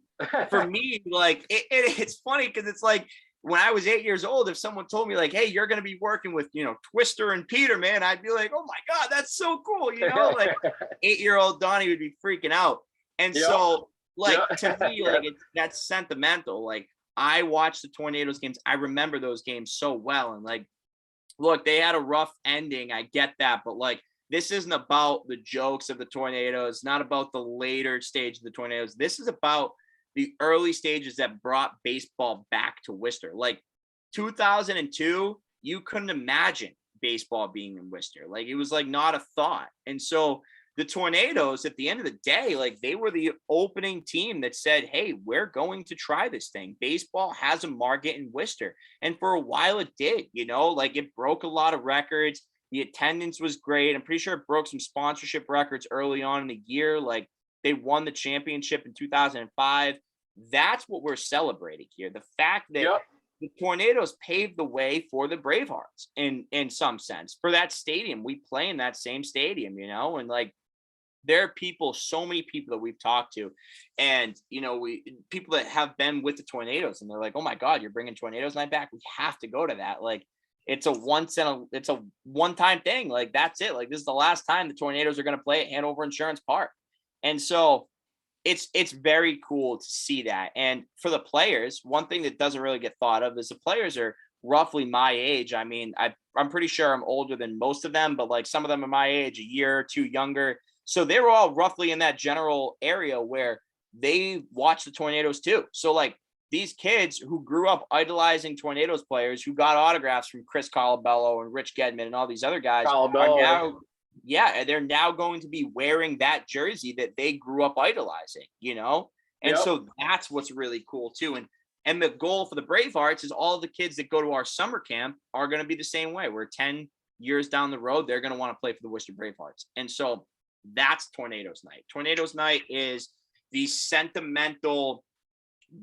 for me, like it's funny because it's like when I was 8 years old, if someone told me like, hey, you're going to be working with, Twister and Peter, man, I'd be like, oh my God, that's so cool. Like 8-year-old Donnie would be freaking out. And so like, to me, like that's sentimental. Like I watched the Tornadoes games. I remember those games so well. And like, look, they had a rough ending. I get that. But like, this isn't about the jokes of the Tornadoes, not about the later stage of the Tornadoes. This is about the early stages that brought baseball back to Worcester. Like 2002, you couldn't imagine baseball being in Worcester. Like it was like not a thought. And so the Tornadoes, at the end of the day, like they were the opening team that said, hey, we're going to try this thing. Baseball has a market in Worcester. And for a while it did, like it broke a lot of records. The attendance was great. I'm pretty sure it broke some sponsorship records early on in the year. Like they won the championship in 2005. That's what we're celebrating here. The fact that the Tornadoes paved the way for the Bravehearts in some sense for that stadium. We play in that same stadium, and like there are people, so many people that we've talked to, and people that have been with the Tornadoes, and they're like, oh my God, you're bringing Tornadoes night back. We have to go to that. Like it's a one-time thing. Like that's it. Like this is the last time the Tornadoes are going to play at Hanover Insurance Park. And so it's very cool to see that. And for the players, one thing that doesn't really get thought of is the players are roughly my age. I mean, I'm pretty sure I'm older than most of them, but like some of them are my age, a year or two younger. So they were all roughly in that general area where they watched the Tornadoes too. So like these kids who grew up idolizing Tornadoes players, who got autographs from Chris Colabello and Rich Gedman and all these other guys, are now, they're now going to be wearing that jersey that they grew up idolizing, And so that's what's really cool too. And the goal for the Bravehearts is all the kids that go to our summer camp are going to be the same way. We're 10 years down the road, they're going to want to play for the Worcester Bravehearts. And so that's Tornadoes night. Tornadoes night is the sentimental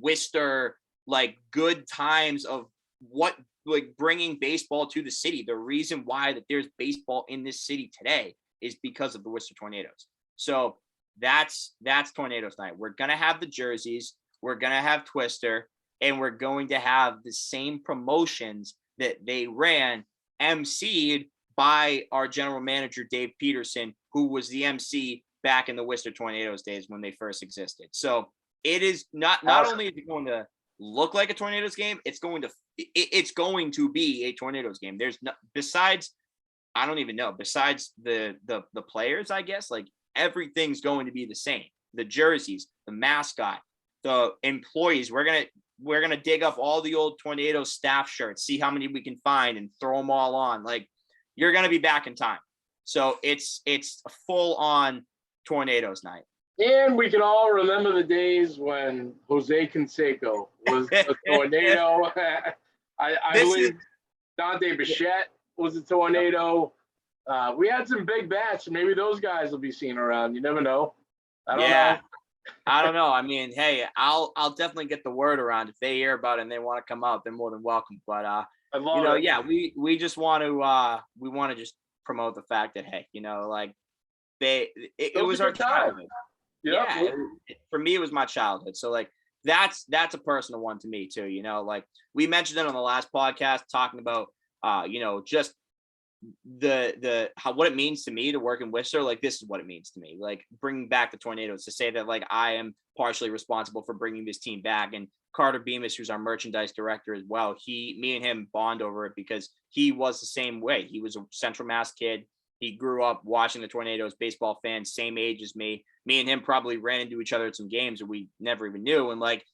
Worcester, like good times of what, like bringing baseball to the city. The reason why that there's baseball in this city today is because of the Worcester Tornadoes. So that's Tornadoes night. We're going to have the jerseys, we're going to have Twister, and we're going to have the same promotions that they ran, emceed by our general manager, Dave Peterson, who was the MC back in the Worcester Tornadoes days when they first existed. So it is not only is it going to look like a Tornadoes game, it's going to be a Tornadoes game. There's no, besides, I don't even know, besides the players, I guess, like everything's going to be the same. The jerseys, the mascot, the employees. We're gonna dig up all the old Tornadoes staff shirts, see how many we can find, and throw them all on. Like you're gonna be back in time. So it's a full on Tornadoes night. And we can all remember the days when Jose Canseco was a Tornado. I believe Dante Bichette was a Tornado. We had some big bats, and maybe those guys will be seen around. You never know. I don't know. I don't know. I mean, hey, I'll definitely get the word around. If they hear about it and they want to come out, they're more than welcome. But I love it. Yeah, we just want to just promote the fact that, hey, like it was our childhood. Yeah, for me it was my childhood. So like that's a personal one to me too. Like we mentioned it on the last podcast, talking about just what it means to me to work in Worcester. Like this is what it means to me. Like bringing back the Tornadoes, to say that like I am partially responsible for bringing this team back. And Carter Bemis, who's our merchandise director as well, me and him bond over it because he was the same way. He was a Central Mass kid. He grew up watching the Tornadoes, baseball fan, same age as me. Me and him probably ran into each other at some games that we never even knew. And like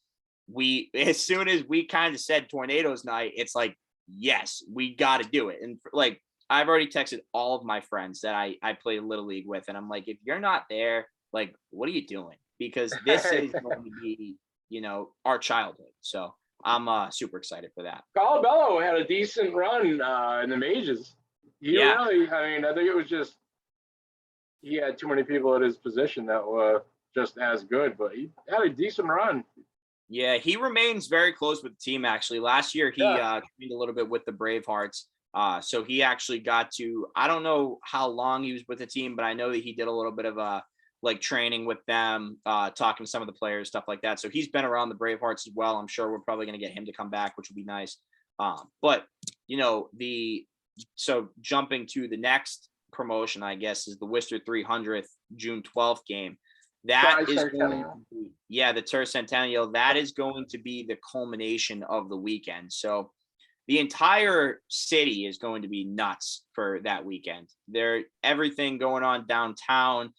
as soon as we kind of said Tornadoes night, it's like, yes, we got to do it. And like, I've already texted all of my friends that I play Little League with. And I'm like, if you're not there, like, what are you doing? Because this is going to be, our childhood. So I'm super excited for that. Colabello had a decent run in the majors. Really, I mean, I think it was just he had too many people at his position that were just as good, but he had a decent run. Yeah, he remains very close with the team, actually. Last year, he trained a little bit with the Bravehearts. So he actually got to, I don't know how long he was with the team, but I know that he did a little bit of like training with them, talking to some of the players, stuff like that. So he's been around the Bravehearts as well. I'm sure we're probably going to get him to come back, which would be nice. But so jumping to the next promotion, I guess, is the Worcester 300th June 12th game. That is going to be, the Centennial. That is going to be the culmination of the weekend. So the entire city is going to be nuts for that weekend. Everything going on downtown.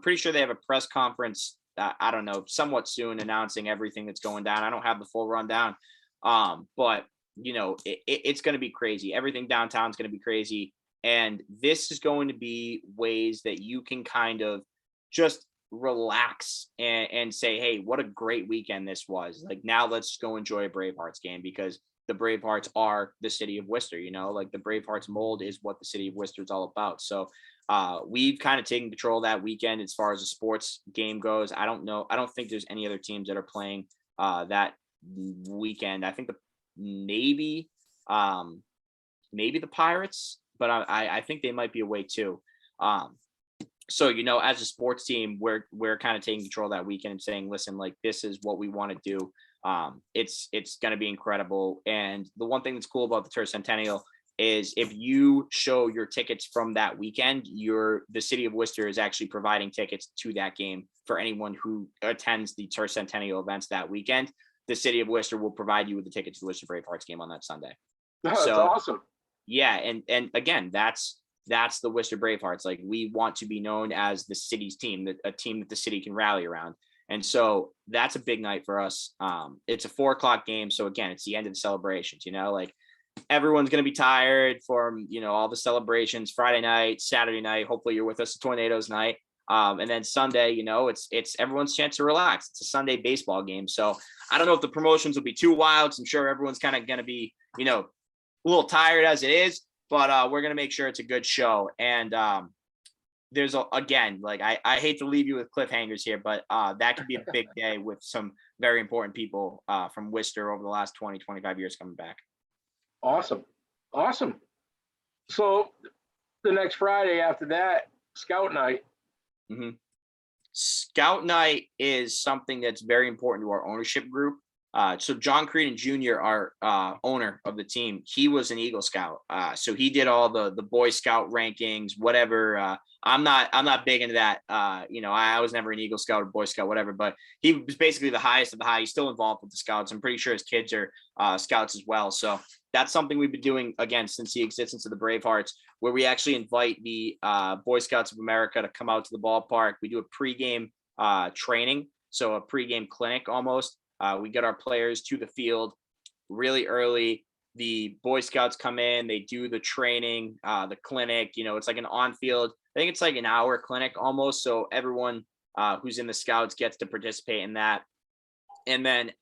Pretty sure they have a press conference, I don't know, somewhat soon, announcing everything that's going down. I don't have the full rundown, but it's going to be crazy. Everything downtown is going to be crazy. And this is going to be ways that you can kind of just relax and say, hey, what a great weekend this was. Like, now let's go enjoy a Bravehearts game, because the Bravehearts are the city of Worcester, like the Bravehearts mold is what the city of Worcester is all about. So we've kind of taken control of that weekend as far as the sports game goes. I don't think there's any other teams that are playing that weekend. I think maybe the Pirates, but I think they might be away too. So, as a sports team, we're kind of taking control of that weekend and saying, listen, like, this is what we want to do. It's going to be incredible. And the one thing that's cool about the Centennial is if you show your tickets from that weekend, the city of Worcester is actually providing tickets to that game for anyone who attends the Centennial events that weekend. The city of Worcester will provide you with the tickets to the Worcester Bravehearts game on that Sunday. That's awesome. Yeah. And again, that's the Worcester Bravehearts. Like, we want to be known as the city's team, a team that the city can rally around. And so that's a big night for us. It's a 4:00 game. So again, it's the end of the celebrations, like everyone's going to be tired from, all the celebrations, Friday night, Saturday night. Hopefully you're with us Tornadoes night. And then Sunday, it's everyone's chance to relax. It's a Sunday baseball game. So I don't know if the promotions will be too wild. I'm sure everyone's kind of going to be, a little tired as it is, but we're going to make sure it's a good show. And there's again, like, I hate to leave you with cliffhangers here, but that could be a big day with some very important people from Worcester over the last 20, 25 years coming back. Awesome. So the next Friday after that, Scout Night. Mm-hmm. Scout Night is something that's very important to our ownership group. So John Creedon Jr., our owner of the team, he was an Eagle Scout. So he did all the Boy Scout rankings, whatever. I'm not big into that. I was never an Eagle Scout or Boy Scout, whatever, but he was basically the highest of the high. He's still involved with the Scouts. I'm pretty sure his kids are Scouts as well. So that's something we've been doing, again, since the existence of the Bravehearts, where we actually invite the Boy Scouts of America to come out to the ballpark. We do a pregame training, so a pregame clinic almost. We get our players to the field really early. The Boy Scouts come in, they do the training, the clinic, it's like an on-field, I think it's like an hour clinic almost. So everyone who's in the Scouts gets to participate in that. And then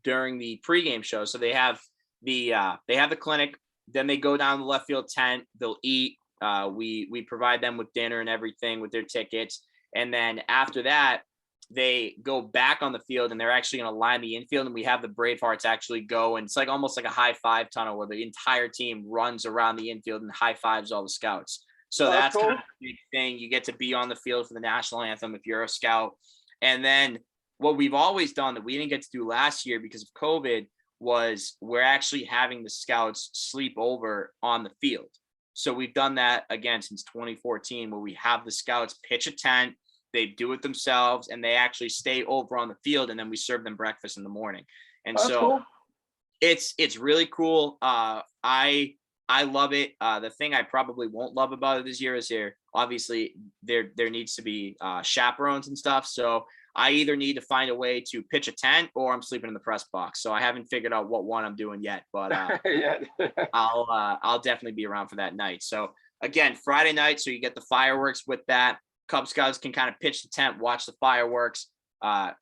during the pregame show, so they have the clinic, then they go down the left field tent, they'll eat. We provide them with dinner and everything with their tickets. And then after that, they go back on the field and they're actually going to line the infield, and we have the Bravehearts actually go, and it's like almost like a high five tunnel where the entire team runs around the infield and high fives all the Scouts. So that's cool. Kind of a big thing. You get to be on the field for the national anthem if you're a Scout. And then what we've always done that we didn't get to do last year because of COVID was we're actually having the Scouts sleep over on the field. So we've done that again since 2014, where we have the Scouts pitch a tent, they do it themselves, and they actually stay over on the field, and then we serve them breakfast in the morning. And That's cool. It's really cool. I love it. The thing I probably won't love about it this year is there needs to be chaperones and stuff. So I either need to find a way to pitch a tent or I'm sleeping in the press box. So I haven't figured out what one I'm doing yet, but I'll definitely be around for that night. So again, Friday night, so you get the fireworks with that. Cub Scouts can kind of pitch the tent, watch the fireworks.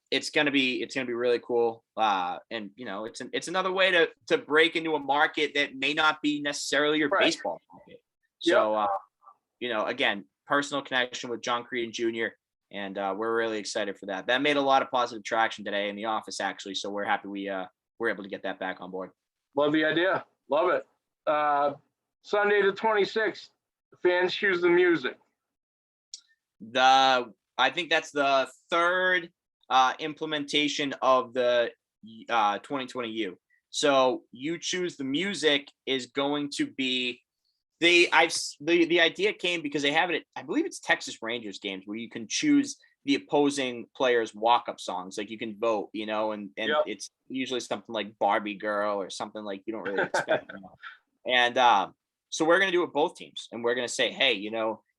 It's gonna be really cool. And it's another way to break into a market that may not be necessarily your baseball market. So again, personal connection with John Creedon Jr. And we're really excited for that. That made a lot of positive traction today in the office, actually. So we're happy we're able to get that back on board. Love the idea. Love it. Sunday the 26th, fans choose the music. The I think that's the third implementation of the 2020 U. So you choose the music is going to be the idea came because they have it at, I believe it's Texas Rangers games where you can choose the opposing players' walk-up songs. Like you can vote, and Yep. it's usually something like Barbie Girl or something like you don't really expect. And so we're going to do it both teams. And we're going to say, hey,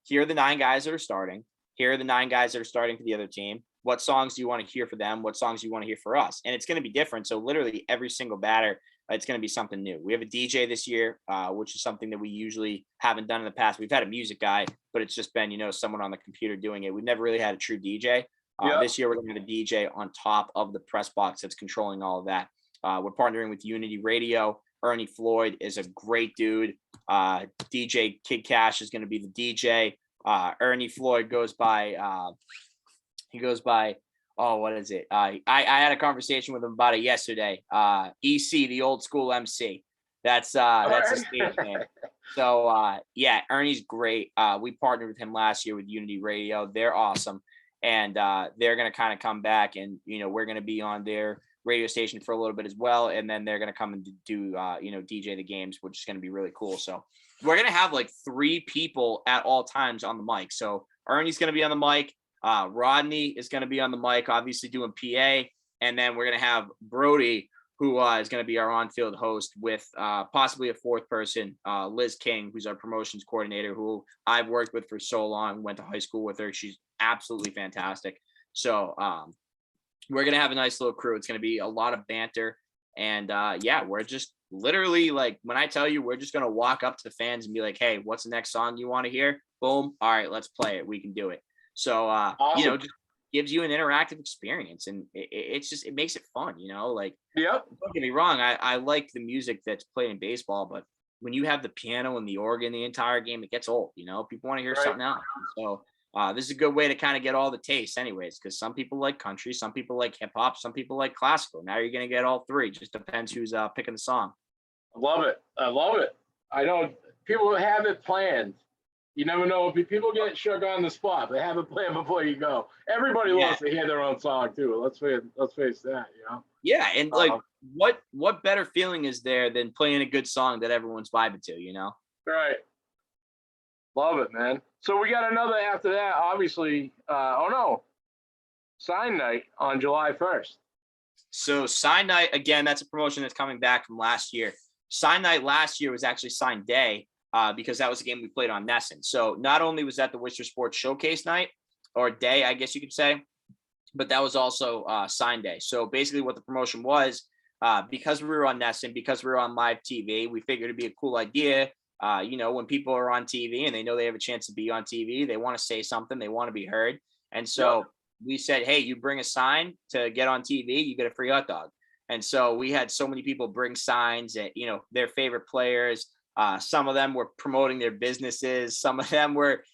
here are the 9 guys that are starting. Here are the 9 guys that are starting for the other team. What songs do you want to hear for them? What songs do you want to hear for us? And it's going to be different. So literally every single batter, it's going to be something new. We have a DJ this year, which is something that we usually haven't done in the past. We've had a music guy, but it's just been, someone on the computer doing it. We've never really had a true DJ. This year, we're going to have a DJ on top of the press box that's controlling all of that. We're partnering with Unity Radio. Ernie Floyd is a great dude. DJ Kid Cash is going to be the DJ. Ernie Floyd goes by, oh, what is it? I had a conversation with him about it yesterday. EC, the old school MC. That's his stage name. So yeah, Ernie's great. We partnered with him last year with Unity Radio. They're awesome. And they're going to kind of come back and, we're going to be on their radio station for a little bit as well. And then they're going to come and do, DJ the games, which is going to be really cool. So we're going to have like 3 people at all times on the mic. So Ernie's going to be on the mic. Rodney is going to be on the mic, obviously doing PA. And then we're going to have Brody, who is going to be our on-field host with possibly a 4th person, Liz King, who's our promotions coordinator, who I've worked with for so long, went to high school with her. She's absolutely fantastic. So we're going to have a nice little crew. It's going to be a lot of banter. And yeah, we're just literally like, when I tell you, we're just going to walk up to the fans and be like, hey, what's the next song you want to hear? Boom. All right, let's play it. We can do it. So, awesome. Just gives you an interactive experience, and it makes it fun, like, yep. Don't get me wrong. I like the music that's played in baseball, but when you have the piano and the organ the entire game, it gets old, people want to hear something else. So, this is a good way to kind of get all the tastes anyways, because some people like country, some people like hip hop, some people like classical. Now you're going to get all 3. Just depends who's picking the song. I love it. I know people have it planned. You never know. People get shook on the spot, but have it planned before you go. Everybody wants to hear their own song too. Let's face that, Yeah, and like, what better feeling is there than playing a good song that everyone's vibing to, Right. Love it, man. So we got another after that, obviously. Sign night on July 1st. So sign night, again, that's a promotion that's coming back from last year. Sign night last year was actually sign day. Because that was a game we played on Nesson. So not only was that the Worcester Sports Showcase night, or day, I guess you could say, but that was also sign day. So basically what the promotion was, because we were on Nesson, because we were on live TV, we figured it'd be a cool idea. When people are on TV and they know they have a chance to be on TV, they want to say something, they want to be heard. And so we said, hey, you bring a sign to get on TV, you get a free hot dog. And so we had so many people bring signs that, their favorite players. Some of them were promoting their businesses. Some of them were,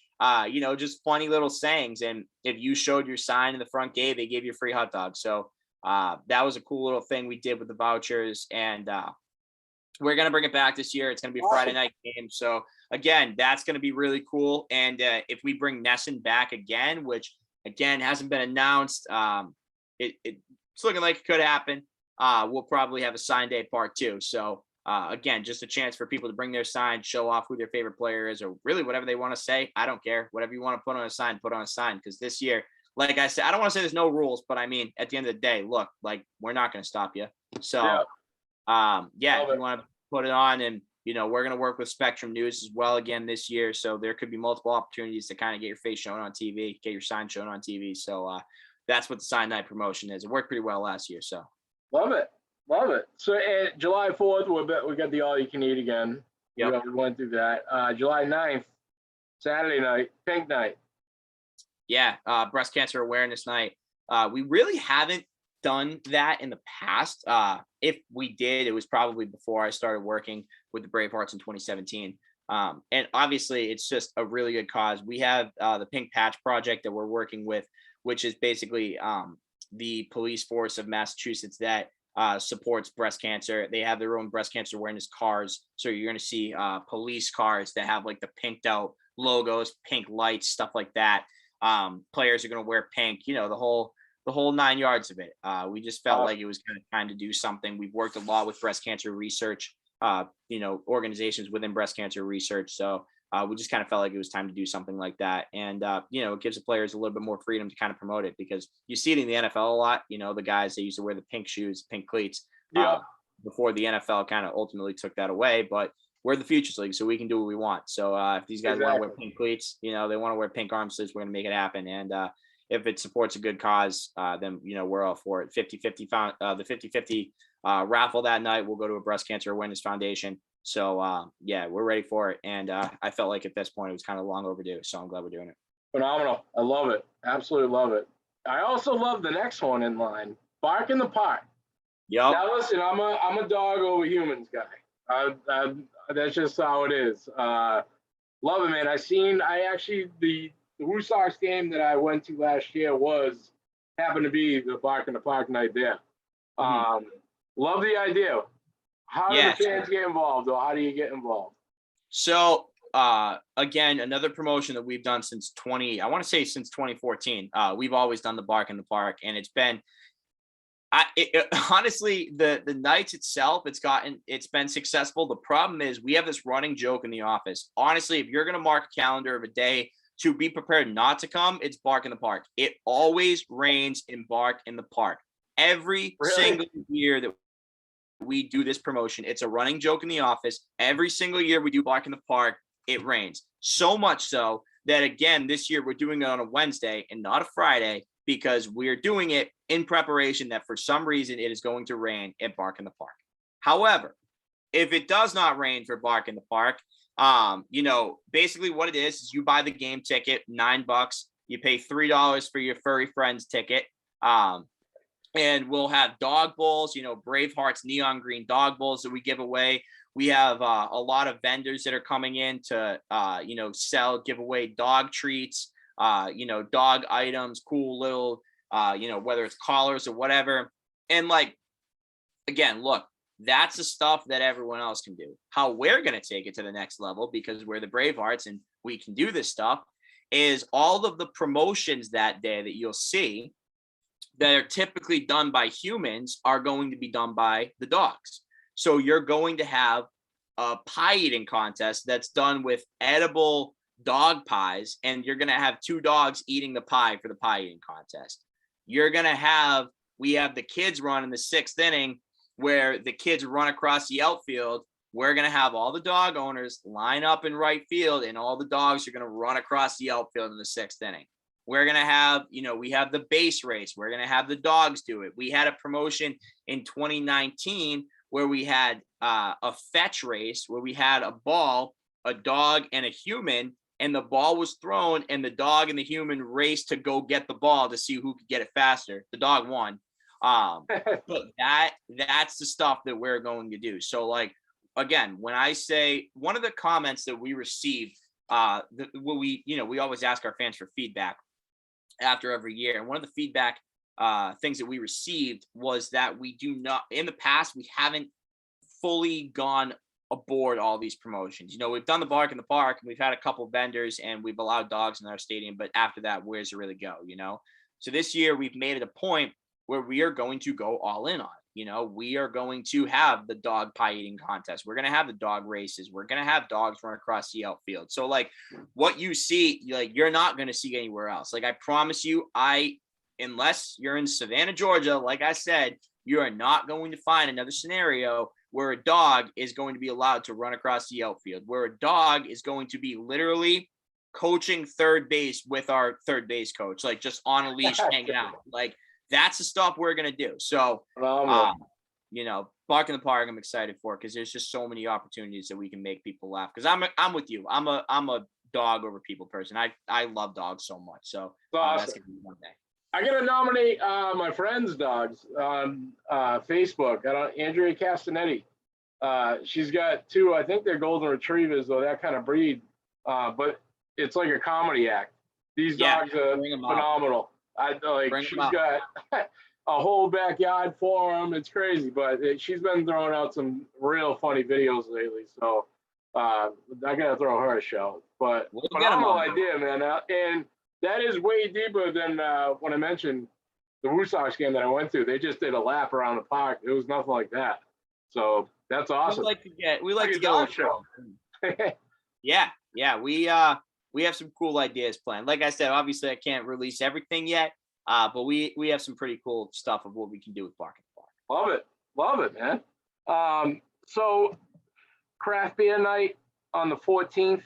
just funny little sayings. And if you showed your sign in the front gate, they gave you a free hot dog. So that was a cool little thing we did with the vouchers. And we're going to bring it back this year. It's going to be a Friday night game. So again, that's going to be really cool. And if we bring Nesson back again, which again hasn't been announced, it's looking like it could happen. We'll probably have a sign day part 2. So again, just a chance for people to bring their sign, show off who their favorite player is, or really whatever they want to say. I don't care. Whatever you want to put on a sign, put on a sign. Because this year, like I said, I don't want to say there's no rules, but I mean, at the end of the day, look, like, we're not going to stop you. So, if you want to put it on, and, we're going to work with Spectrum News as well again this year. So there could be multiple opportunities to kind of get your face shown on TV, get your sign shown on TV. So that's what the sign night promotion is. It worked pretty well last year. So love it. So July 4th, we got the all you can eat again. Yep. We went through that. July 9th, Saturday night, pink night. Yeah, breast cancer awareness night. We really haven't done that in the past. If we did, it was probably before I started working with the Bravehearts in 2017. And obviously, it's just a really good cause. We have the Pink Patch Project that we're working with, which is basically the police force of Massachusetts that supports breast cancer. They have their own breast cancer awareness cars. So you're going to see police cars that have like the pinked out logos, pink lights, stuff like that. Players are going to wear pink, the whole 9 yards of it. We just felt like it was kind of time to do something. We've worked a lot with breast cancer research, organizations within breast cancer research. So we just kind of felt like it was time to do something like that. And, it gives the players a little bit more freedom to kind of promote it, because you see it in the NFL a lot. The guys, they used to wear the pink shoes, pink cleats before the NFL kind of ultimately took that away. But we're the Futures League, so we can do what we want. So if these guys want to wear pink cleats, they want to wear pink arm sleeves, we're going to make it happen. And if it supports a good cause, then, we're all for it. 50-50 the 50-50 raffle that night will go to a breast cancer awareness foundation. So we're ready for it. And I felt like at this point it was kind of long overdue. So I'm glad we're doing it. Phenomenal. I love it. Absolutely love it. I also love the next one in line, Bark in the Park. Yep. Now listen, I'm a dog over humans guy. That's just how it is. Love it, man. The Woo Sox game that I went to last year happened to be the Bark in the Park night there. Love the idea. How do the fans get involved, or how do you get involved? So again, another promotion that we've done since 2014. We've always done the Bark in the Park, and it's been honestly, the nights itself, it's been successful. The problem is we have this running joke in the office. Honestly, if you're going to mark a calendar of a day to be prepared not to come, it's Bark in the Park. It always rains in Bark in the Park. Every single year that we do this promotion, it's a running joke in the office. Every single year we do Bark in the Park, it rains. So much so that, again, this year we're doing it on a Wednesday and not a Friday, because we're doing it in preparation that for some reason it is going to rain at Bark in the Park. However, if it does not rain for Bark in the Park, basically what it is you buy the game ticket, $9. You pay $3 for your furry friends ticket. And we'll have dog bowls, Bravehearts neon green dog bowls that we give away. We have a lot of vendors that are coming in to, give away dog treats, dog items, cool little, whether it's collars or whatever. And again, look, that's the stuff that everyone else can do. How we're going to take it to the next level, because we're the Bravehearts and we can do this stuff, is all of the promotions that day that you'll see that are typically done by humans are going to be done by the dogs. So you're going to have a pie eating contest that's done with edible dog pies, and you're going to have two dogs eating the pie for the pie eating contest. We have the kids run in the 6th inning, where the kids run across the outfield. We're going to have all the dog owners line up in right field, and all the dogs are going to run across the outfield in the 6th inning. We're going to have, we have the base race. We're going to have the dogs do it. We had a promotion in 2019 where we had a fetch race where we had a ball, a dog, and a human, and the ball was thrown, and the dog and the human raced to go get the ball to see who could get it faster. The dog won. But that's the stuff that we're going to do. So again, when I say one of the comments that we received, we always ask our fans for feedback after every year. And one of the feedback things that we received was that we do not, in the past, we haven't fully gone aboard all these promotions. We've done the Bark in the Park, and we've had a couple vendors, and we've allowed dogs in our stadium, but after that, where's it really go? So this year we've made it a point where we are going to go all in on it. We are going to have the dog pie eating contest. We're going to have the dog races. We're going to have dogs run across the outfield. So what you see, you're not going to see anywhere else. I promise you, unless you're in Savannah, Georgia, like I said, you are not going to find another scenario where a dog is going to be allowed to run across the outfield, where a dog is going to be literally coaching third base with our third base coach, just on a leash hanging out. That's the stuff we're going to do. So, Bark in the Park, I'm excited for, because there's just so many opportunities that we can make people laugh. Because I'm with you. I'm a dog over people person. I love dogs so much. So awesome. That's going to be one day. I got to nominate my friend's dogs on Facebook. I got Andrea Castanetti. She's got 2, I think they're golden retrievers, or that kind of breed. But it's like a comedy act. These dogs are phenomenal. She's got a whole backyard for them. It's crazy, but she's been throwing out some real funny videos lately. So I got to throw her a shout. But phenomenal idea, man. And that is way deeper than when I mentioned the Woo Sox game that I went to. They just did a lap around the park. It was nothing like that. So that's awesome. We like to get a little show. Yeah. We have some cool ideas planned. Like I said, obviously I can't release everything yet, but we have some pretty cool stuff of what we can do with Bark and Park. Love it, man. So craft beer night on the 14th.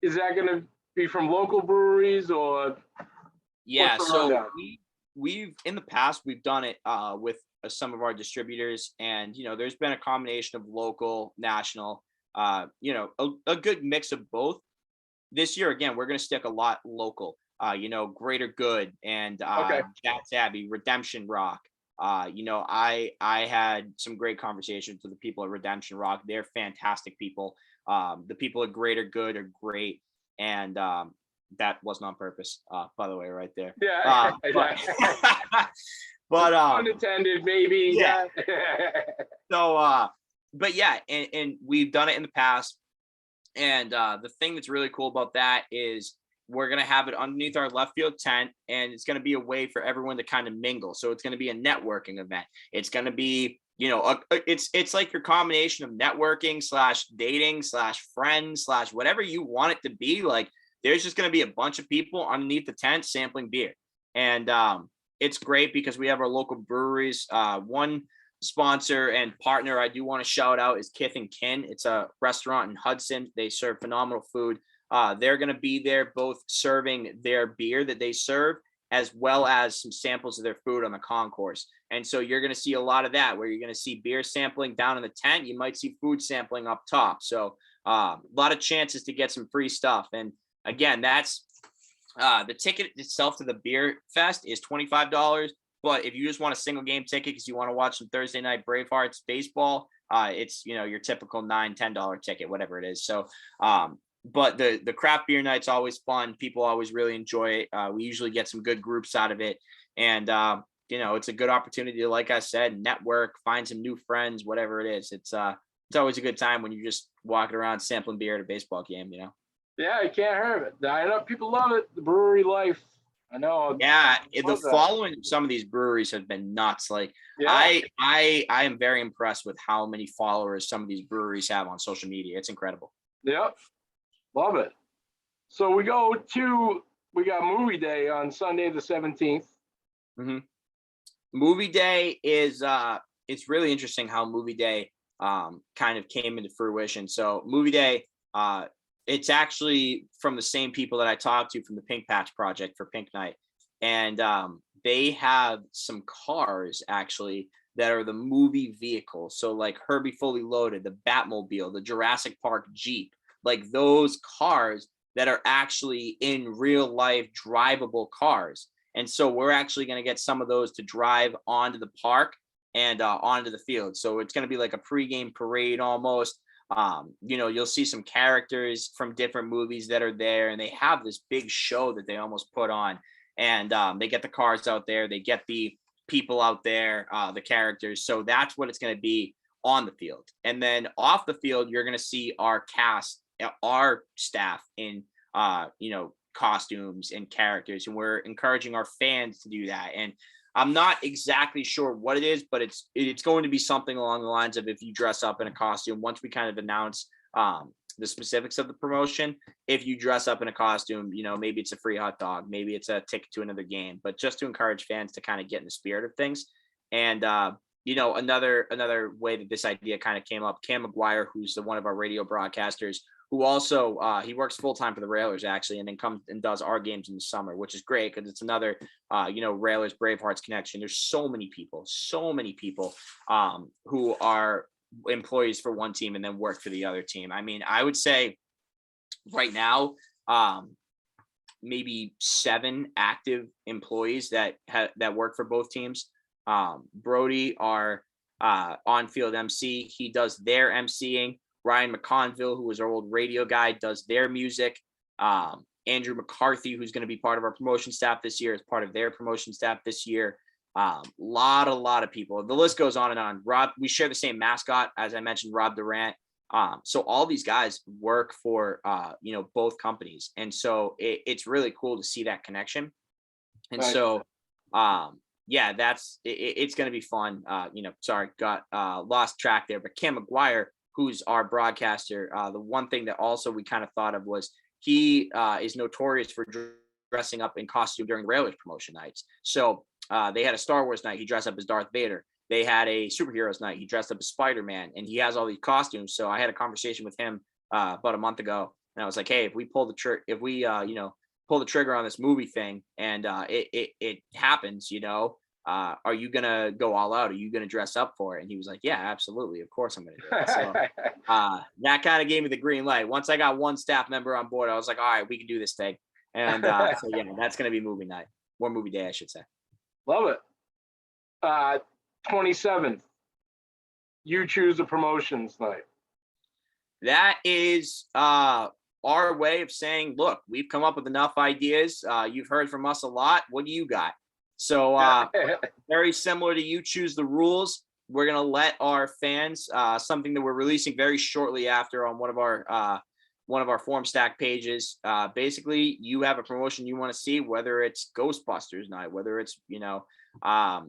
Is that going to be from local breweries or? Yeah, so we've in the past we've done it with some of our distributors, and there's been a combination of local, national, a good mix of both. This year again, we're going to stick a lot local. Greater Good and Jack's Abbey, Redemption Rock. I had some great conversations with the people at Redemption Rock. They're fantastic people. The people at Greater Good are great, and that wasn't on purpose, by the way, right there. Yeah. But unintended, maybe. Yeah. But yeah, and we've done it in the past, and the thing that's really cool about that is we're going to have it underneath our left field tent, and it's going to be a way for everyone to kind of mingle. So it's going to be a networking event. It's going to be, it's like your combination of networking / dating / friends / whatever you want it to be. Like, there's just going to be a bunch of people underneath the tent sampling beer. And it's great because we have our local breweries. One sponsor and partner I do want to shout out is Kith and Kin. It's a restaurant in Hudson. They serve phenomenal food. They're going to be there both serving their beer that they serve, as well as some samples of their food on the concourse. And so you're going to see a lot of that, where you're going to see beer sampling down in the tent. You might see food sampling up top. So a lot of chances to get some free stuff. And again, that's the ticket itself to the beer fest is $25. But if you just want a single game ticket because you want to watch some Thursday night Bravehearts baseball, it's, your typical $9, $10 ticket, whatever it is. So, but the craft beer night's always fun. People always really enjoy it. We usually get some good groups out of it. And, it's a good opportunity to, like I said, network, find some new friends, whatever it is. It's always a good time when you're just walking around sampling beer at a baseball game, Yeah, you can't hurt it. I know people love it. The brewery life. I know. Yeah, the following of some of these breweries have been nuts. Like, I am very impressed with how many followers some of these breweries have on social media. It's incredible. Yep. Love it. So we got movie day on Sunday the 17th. Mm-hmm. Movie day is it's really interesting how movie day kind of came into fruition. So movie day, it's actually from the same people that I talked to from the Pink Patch Project for Pink Night. And they have some cars actually that are the movie vehicles. So like Herbie Fully Loaded, the Batmobile, the Jurassic Park Jeep, like those cars that are actually in real life drivable cars. And so we're actually going to get some of those to drive onto the park and onto the field. So it's going to be like a pregame parade almost. You'll see some characters from different movies that are there, and they have this big show that they almost put on. And they get the cars out there, they get the people out there, the characters. So that's what it's going to be on the field. And then off the field, you're going to see our cast, our staff in, costumes and characters. And we're encouraging our fans to do that. And I'm not exactly sure what it is, but it's going to be something along the lines of, if you dress up in a costume, once we kind of announce the specifics of the promotion, if you dress up in a costume, maybe it's a free hot dog, maybe it's a ticket to another game, but just to encourage fans to kind of get in the spirit of things. And, another way that this idea kind of came up, Cam McGuire, who's one of our radio broadcasters, who also, he works full-time for the Railers actually, and then comes and does our games in the summer, which is great because it's another, Railers Bravehearts connection. There's so many people who are employees for one team and then work for the other team. I mean, I would say right now, maybe 7 active employees that work for both teams. Brody, our on-field MC, he does their MCing. Ryan McConville, who was our old radio guy, does their music. Andrew McCarthy, who's going to be part of our promotion staff this year, is part of their promotion staff this year. Lot of people. The list goes on and on. Rob, we share the same mascot, as I mentioned, Rob Durant. So all these guys work for, both companies. And so it's really cool to see that connection. And Right. so, yeah, it's going to be fun. Got lost track there, but Cam McGuire, who's our broadcaster, the one thing that also we kind of thought of was he is notorious for dressing up in costume during the Railways promotion nights. So they had a Star Wars night. He dressed up as Darth Vader. They had a superheroes night. He dressed up as Spider-Man, and he has all these costumes. So I had a conversation with him about a month ago, and I was like, "Hey, if we pull the trigger, if we pull the trigger on this movie thing, and it happens, are you gonna go all out? Are you gonna dress up for it?" And he was like, "Yeah, absolutely. Of course I'm gonna do it." So that kind of gave me the green light. Once I got one staff member on board, I was like, "All right, we can do this thing." And so yeah, that's gonna be movie night or movie day, I should say. Love it. 27th, you choose the promotions night. That is our way of saying, look, we've come up with enough ideas. You've heard from us a lot. What do you got? So very similar to You Choose the Rules. We're going to let our fans, something that we're releasing very shortly after on one of our form stack pages. Basically, you have a promotion you want to see, whether it's Ghostbusters night, whether it's,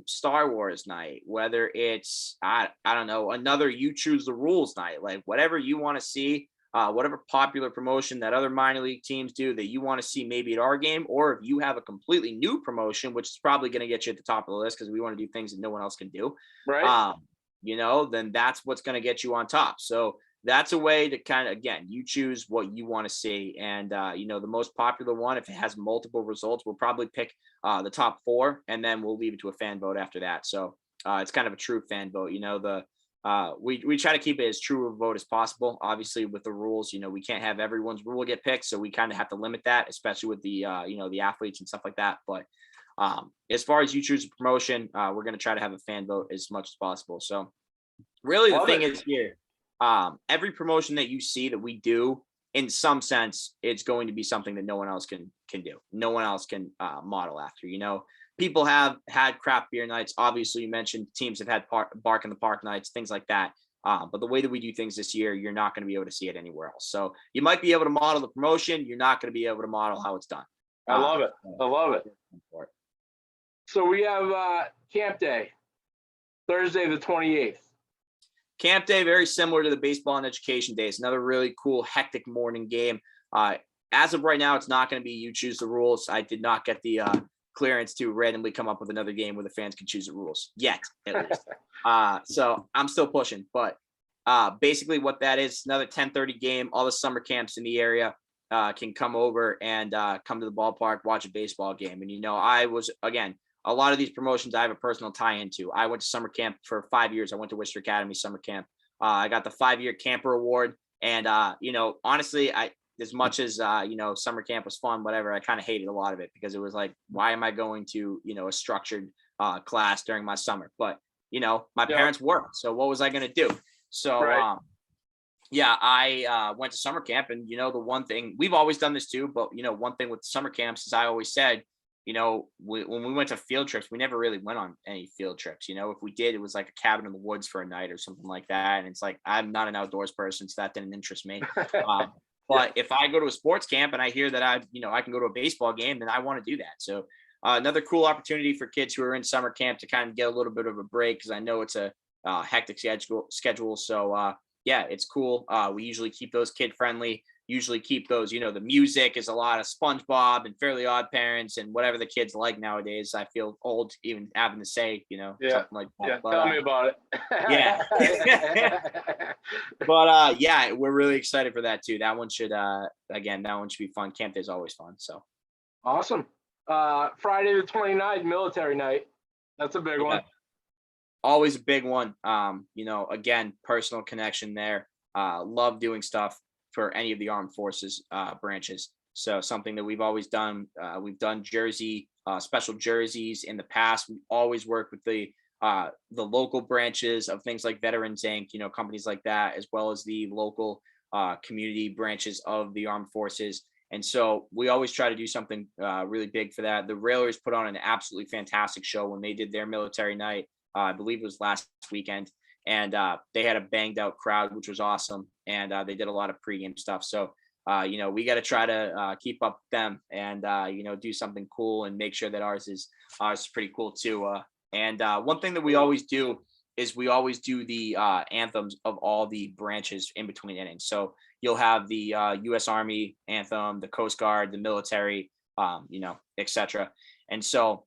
Star Wars night, whether it's, I don't know, another You Choose the Rules night, like whatever you want to see, whatever popular promotion that other minor league teams do that you want to see maybe at our game, or if you have a completely new promotion, which is probably going to get you at the top of the list because we want to do things that no one else can do. Right. Then that's what's going to get you on top. So that's a way to kind of, again, you choose what you want to see. And, the most popular one, if it has multiple results, we'll probably pick the top 4, and then we'll leave it to a fan vote after that. So it's kind of a true fan vote. We try to keep it as true of a vote as possible. Obviously, with the rules, we can't have everyone's rule get picked. So we kind of have to limit that, especially with the, the athletes and stuff like that. But as far as you choose a promotion, we're going to try to have a fan vote as much as possible. So really the thing is here, every promotion that you see that we do, in some sense, it's going to be something that no one else can do. No one else can model after. People have had craft beer nights. Obviously, you mentioned teams have had Bark in the Park nights, things like that. But the way that we do things this year, you're not going to be able to see it anywhere else. So you might be able to model the promotion. You're not going to be able to model how it's done. I love it. I love it. So we have Camp Day, Thursday the 28th. Camp Day, very similar to the baseball and education days. Another really cool, hectic morning game. As of right now, it's not going to be You Choose the Rules. I did not get the clearance to randomly come up with another game where the fans can choose the rules yet, at least. So I'm still pushing. But basically what that is, another 10:30 game. All the summer camps in the area can come over and come to the ballpark, watch a baseball game. And, I was, again, a lot of these promotions I have a personal tie into. I went to summer camp for 5 years. I went to Worcester Academy summer camp. I got the 5-year camper award. And, honestly, as much as, summer camp was fun, whatever, I kind of hated a lot of it because it was like, why am I going to, a structured class during my summer? But, my parents worked. So what was I going to do? So, right. I went to summer camp, and, the one thing we've always done this too, but, one thing with summer camps is I always said, when we went to field trips, we never really went on any field trips. If we did, it was like a cabin in the woods for a night or something like that. And it's like, I'm not an outdoors person, so that didn't interest me. But if I go to a sports camp and I hear that I can go to a baseball game, then I want to do that. So another cool opportunity for kids who are in summer camp to kind of get a little bit of a break, because I know it's a hectic schedule. So it's cool. We usually keep those kid friendly. Usually keep those, the music is a lot of SpongeBob and Fairly Odd Parents and whatever the kids like nowadays. I feel old even having to say, something like that. Yeah, but, tell me about it. Yeah. But we're really excited for that too. That one should be fun. Camp Day is always fun. So awesome. Friday the 29th, military night. That's a big one. Always a big one. Again, personal connection there. Love doing stuff for any of the armed forces branches. So something that we've always done. We've done special jerseys in the past. We always work with the local branches of things like Veterans Inc., companies like that, as well as the local community branches of the armed forces. And so we always try to do something really big for that. The Railers put on an absolutely fantastic show when they did their military night. I believe it was last weekend. and they had a banged out crowd, which was awesome. And they did a lot of pregame stuff. So, we got to try to keep up with them and, do something cool and make sure that ours is pretty cool too. And one thing that we always do is we always do the anthems of all the branches in between innings. So you'll have the U.S. Army anthem, the Coast Guard, the military, etc. And so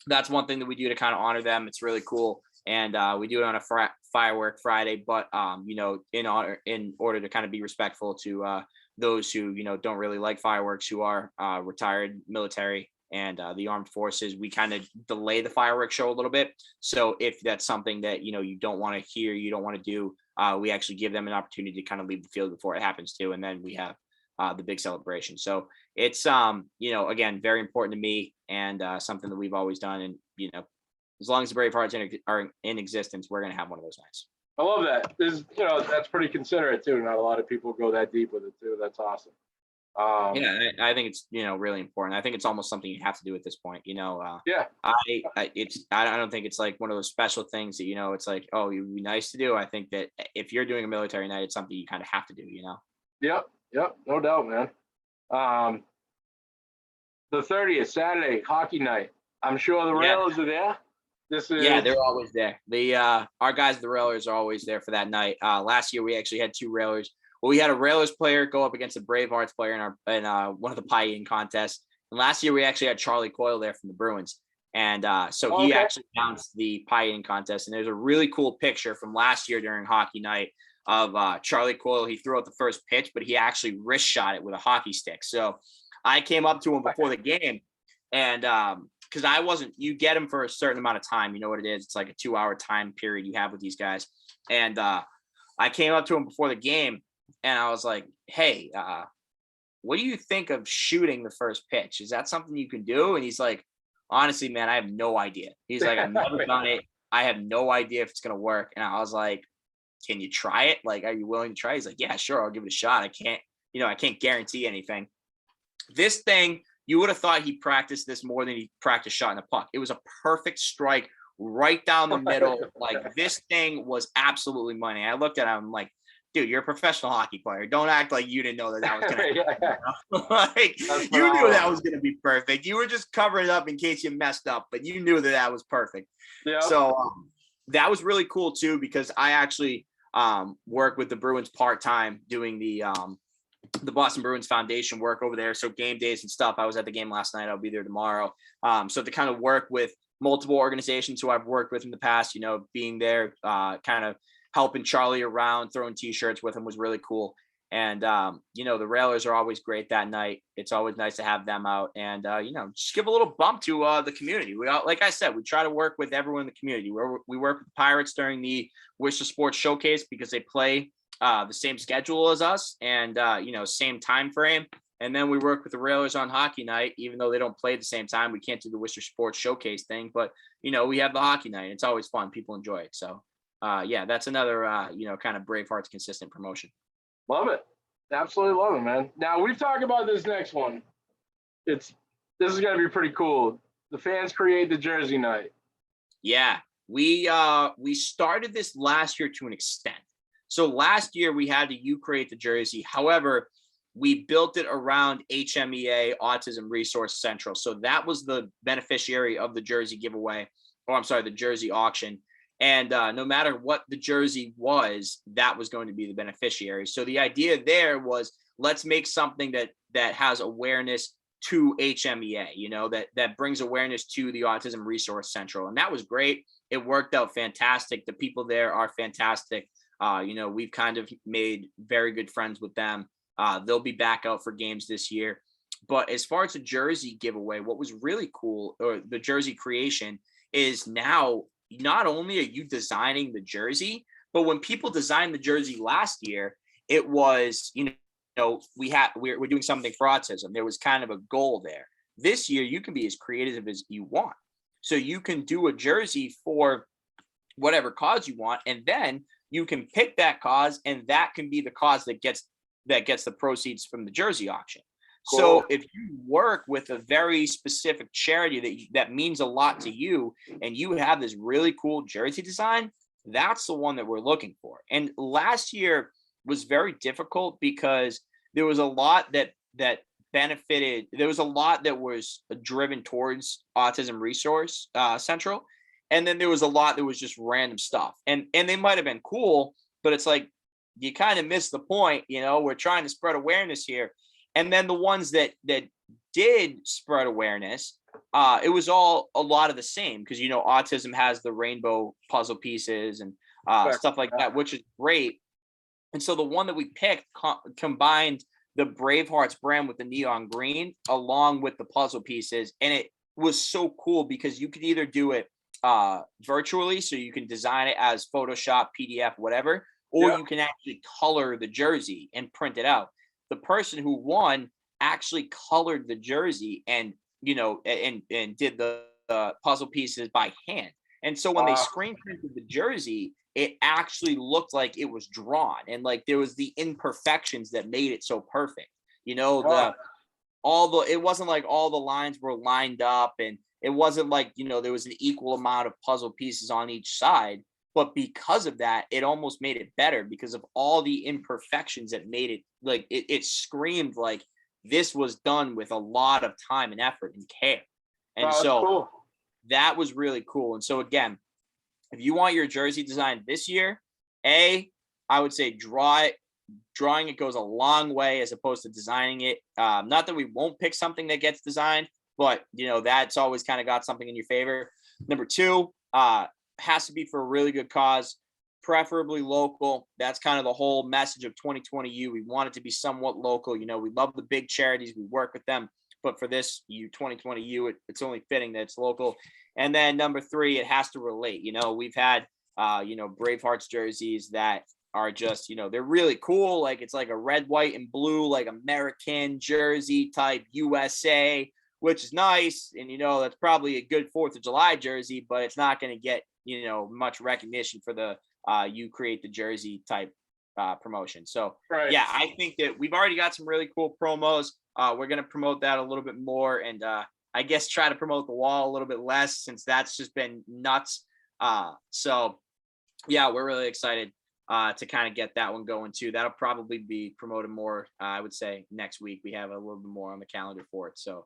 that's one thing that we do to kind of honor them. It's really cool. And we do it on a firework Friday, but in order to kind of be respectful to those who don't really like fireworks, who are retired military and the armed forces, we kind of delay the fireworks show a little bit. So if that's something that you don't want to hear, you don't want to do, we actually give them an opportunity to kind of leave the field before it happens too, and then we have the big celebration. So it's again, very important to me, and something that we've always done. And as long as the Bravehearts are in existence, we're going to have one of those nights. I love that. That's pretty considerate too. Not a lot of people go that deep with it too. That's awesome. I think it's really important. I think it's almost something you have to do at this point. Yeah. I don't think it's like one of those special things that it's like, oh, it would be nice to do. I think that if you're doing a military night, it's something you kind of have to do. Yep, no doubt, man. The 30th, Saturday, hockey night. I'm sure the Railers are there. They're always there. Our guys, the Railers, are always there for that night. Last year we actually had two Railers. Well, we had a Railers player go up against a Bravehearts player in one of the pie eating contests. And last year we actually had Charlie Coyle there from the Bruins. And he actually announced the pie eating contest. And there's a really cool picture from last year during hockey night of Charlie Coyle. He threw out the first pitch, but he actually wrist shot it with a hockey stick. So I came up to him before the game, and because you get him for a certain amount of time. You know what it is? It's like a 2-hour time period you have with these guys. And I came up to him before the game, and I was like, hey, what do you think of shooting the first pitch? Is that something you can do? And he's like, honestly, man, I have no idea. He's like, I've never done it. I have no idea if it's going to work. And I was like, can you try it? Like, are you willing to try? He's like, yeah, sure. I'll give it a shot. I can't guarantee anything. This thing, you would have thought he practiced this more than he practiced shotting the puck. It was a perfect strike right down the middle. Like, this thing was absolutely money. I looked at him, I'm like, dude, you're a professional hockey player. Don't act like you didn't know that was going to happen. Like, you knew that was going to be perfect. You were just covering it up in case you messed up, but you knew that was perfect. Yeah. So that was really cool too, because I actually work with the Bruins part-time doing the Boston Bruins Foundation work over there. So game days and stuff. I was at the game last night. I'll be there tomorrow. So to kind of work with multiple organizations who I've worked with in the past, being there, kind of helping Charlie around, throwing t-shirts with him was really cool. And, the Railers are always great that night. It's always nice to have them out and, just give a little bump to the community. Like I said, we try to work with everyone in the community. We work with the Pirates during the Worcester Sports Showcase because they play the same schedule as us and, same time frame. And then we work with the Railers on hockey night, even though they don't play at the same time. We can't do the Worcester Sports Showcase thing, but, we have the hockey night. It's always fun. People enjoy it. So, that's another, kind of Bravehearts consistent promotion. Love it. Absolutely love it, man. Now, we've talked about this next one. This is going to be pretty cool. The fans create the jersey night. Yeah, we started this last year to an extent. So last year we had you create the jersey. However, we built it around HMEA, Autism Resource Central. So that was the beneficiary of the jersey giveaway, the jersey auction. And no matter what the jersey was, that was going to be the beneficiary. So the idea there was, let's make something that has awareness to HMEA, that brings awareness to the Autism Resource Central. And that was great. It worked out fantastic. The people there are fantastic. We've kind of made very good friends with them. They'll be back out for games this year. But as far as the jersey giveaway, what was really cool, or the jersey creation, is now not only are you designing the jersey, but when people designed the jersey last year, it was, we're doing something for autism. There was kind of a goal there. This year, you can be as creative as you want. So you can do a jersey for whatever cause you want, and then you can pick that cause, and that can be the cause that gets the proceeds from the jersey auction. Cool. So if you work with a very specific charity that means a lot to you, and you have this really cool jersey design, That's the one that we're looking for. And last year was very difficult because there was a lot that benefited. There was a lot that was driven towards Autism Resource Central, and then there was a lot that was just random stuff. And they might have been cool, but it's like you kind of missed the point. We're trying to spread awareness here, and then the ones that did spread awareness, it was all a lot of the same because autism has the rainbow puzzle pieces and stuff like that, which is great. And so the one that we picked combined the Bravehearts brand with the neon green along with the puzzle pieces, and it was so cool because you could either do it virtually, so you can design it as Photoshop, PDF, whatever, or you can actually color the jersey and print it out. The person who won actually colored the jersey and and did the puzzle pieces by hand. And so when they screen printed the jersey, it actually looked like it was drawn, and like there was the imperfections that made it so perfect. It wasn't like all the lines were lined up, and it wasn't like there was an equal amount of puzzle pieces on each side. But because of that, it almost made it better because of all the imperfections that made it like it screamed like this was done with a lot of time and effort and care. And cool. That was really cool. And so again, if you want your jersey designed this year, I would say draw it. Drawing it goes a long way as opposed to designing it. Not that we won't pick something that gets designed, but that's always kind of got something in your favor. Number two, has to be for a really good cause, preferably local. That's kind of the whole message of 2020U. We want it to be somewhat local. We love the big charities. We work with them. But for this 2020U, it's only fitting that it's local. And then number three, it has to relate. We've had, Bravehearts jerseys that are just, they're really cool. Like it's like a red, white, and blue, like American jersey type USA, which is nice. And, that's probably a good 4th of July jersey, but it's not going to get, much recognition for the you create the jersey type promotion. So yeah, I think that we've already got some really cool promos. We're going to promote that a little bit more, and I guess try to promote the wall a little bit less since that's just been nuts. So yeah, we're really excited to kind of get that one going too. That'll probably be promoted more, I would say next week. We have a little bit more on the calendar for it. So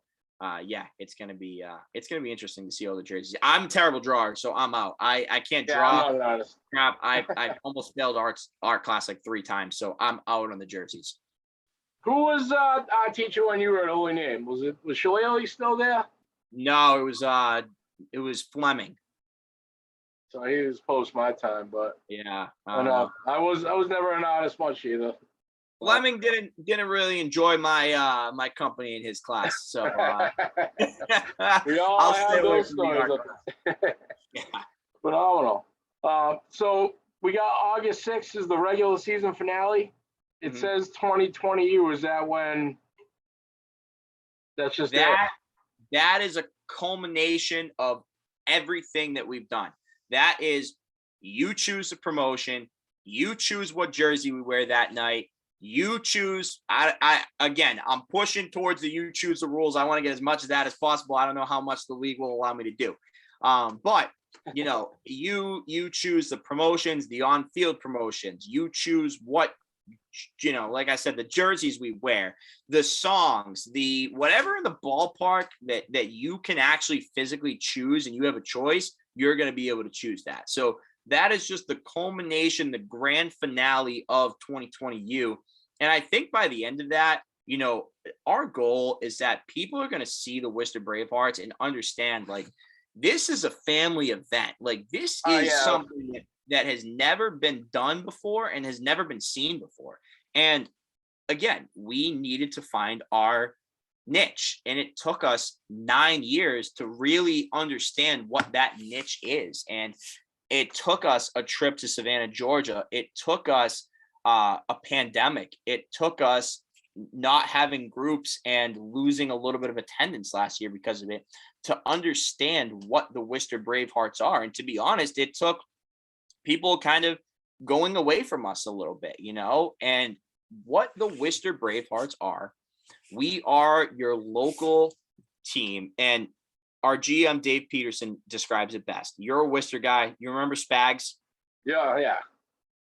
yeah, it's gonna be interesting to see all the jerseys. I'm a terrible drawer, so I'm out. I can't draw. I'm not an artist. Crap. I almost failed art class like 3 times, so I'm out on the jerseys. Who was our teacher when you were at Holy Name? Was Shillelagh still there? No, it was Fleming. So he was post my time, but yeah, I was never an artist much either. Fleming didn't really enjoy my my company in his class, so we all have those stories. Yeah. Phenomenal. So we got August 6th is the regular season finale. It says 2020U. Is that when? That's just that. That is a culmination of everything that we've done. That is, you choose the promotion, you choose what jersey we wear that night. You choose. Again, I'm pushing towards the you choose the rules. I want to get as much of that as possible. I don't know how much the league will allow me to do. But you choose the promotions, the on-field promotions. You choose what, like I said, the jerseys we wear, the songs, the whatever in the ballpark that you can actually physically choose, and you have a choice, you're going to be able to choose that. So that is just the culmination, the grand finale of 2020U. And I think by the end of that, our goal is that people are going to see the Worcester Bravehearts and understand, like, this is a family event. Like, this is something that has never been done before and has never been seen before. And again, we needed to find our niche, and it took us 9 years to really understand what that niche is. And it took us a trip to Savannah, Georgia. It took us a pandemic. It took us not having groups and losing a little bit of attendance last year because of it to understand what the Worcester Bravehearts are. And to be honest, it took people kind of going away from us a little bit, and what the Worcester Bravehearts are. We are your local team, and our GM Dave Peterson describes it best. You're a Worcester guy. You remember Spags? Yeah, yeah.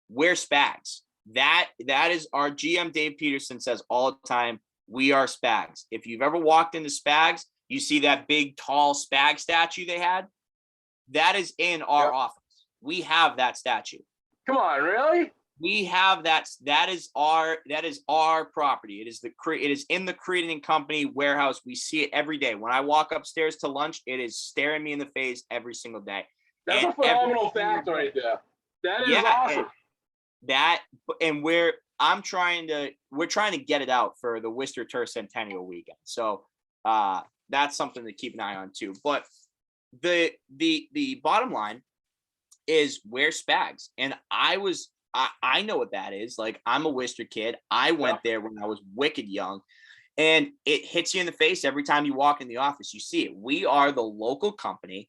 Wear Spags. That is our GM Dave Peterson says all the time. We are Spags. If you've ever walked into Spags, you see that big tall Spag statue they had. That is in our office. We have that statue. Come on, really? We have that. That is our property. It is in the Creedon & Company warehouse. We see it every day. When I walk upstairs to lunch, it is staring me in the face every single day. That's a phenomenal fact right there. That is awesome. We're trying to get it out for the Worcester Turf Centennial weekend. So that's something to keep an eye on too. But the bottom line is wear Spags. And I know what that is. Like, I'm a Worcester kid. I went there when I was wicked young, and it hits you in the face every time you walk in the office. You see it. We are the local company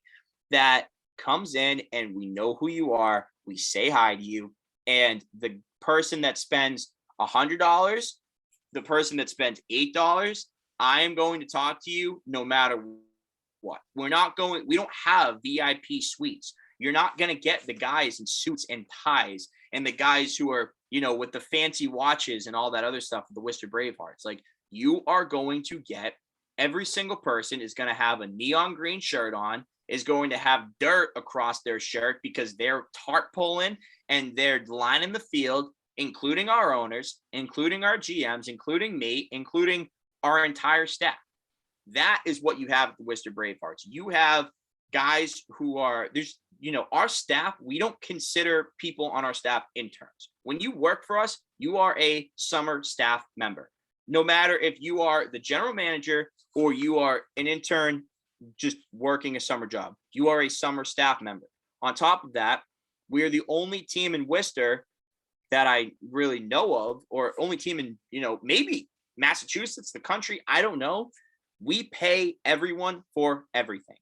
that comes in, and we know who you are. We say hi to you. And the person that spends $100, the person that spends $8, I am going to talk to you no matter what. We don't have VIP suites. You're not going to get the guys in suits and ties and the guys who are, with the fancy watches and all that other stuff, the Worcester Bravehearts. Like, you are going to get, every single person is going to have a neon green shirt on, is going to have dirt across their shirt because they're tarpulling and they're lining the field, including our owners, including our GMs, including me, including our entire staff. That is what you have at the Worcester Bravehearts. You have guys who are, our staff, we don't consider people on our staff interns. When you work for us, you are a summer staff member. No matter if you are the general manager or you are an intern just working a summer job, you are a summer staff member. On top of that, we are the only team in Worcester that I really know of, or only team in, maybe Massachusetts, the country, I don't know. We pay everyone for everything.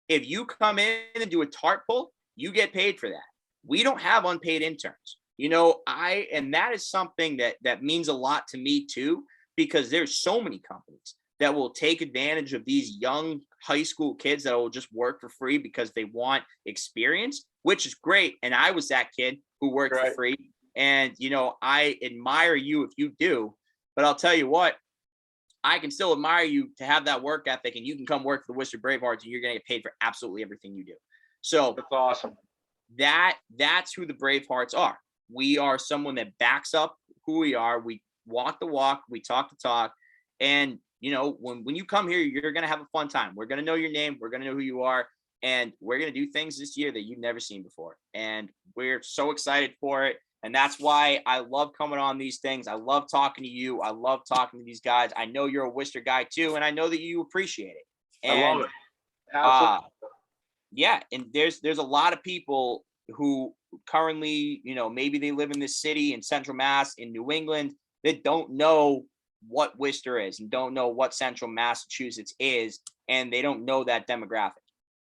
If you come in and do a tarp pull, you get paid for that. We don't have unpaid interns. And that is something that means a lot to me too, because there's so many companies that will take advantage of these young high school kids that will just work for free because they want experience, which is great. And I was that kid who worked for free. And, I admire you if you do, but I'll tell you what, I can still admire you to have that work ethic, and you can come work for the Worcester Bravehearts and you're going to get paid for absolutely everything you do. So that's awesome. That's who the Bravehearts are. We are someone that backs up who we are. We walk the walk, we talk the talk. And, when you come here, you're going to have a fun time. We're going to know your name. We're going to know who you are. And we're going to do things this year that you've never seen before. And we're so excited for it. And that's why I love coming on these things. I love talking to you. I love talking to these guys. I know you're a Worcester guy too, and I know that you appreciate it. And, I love it. Absolutely. Yeah, and there's a lot of people who currently, maybe they live in this city in Central Mass, in New England, that don't know what Worcester is and don't know what Central Massachusetts is, and they don't know that demographic.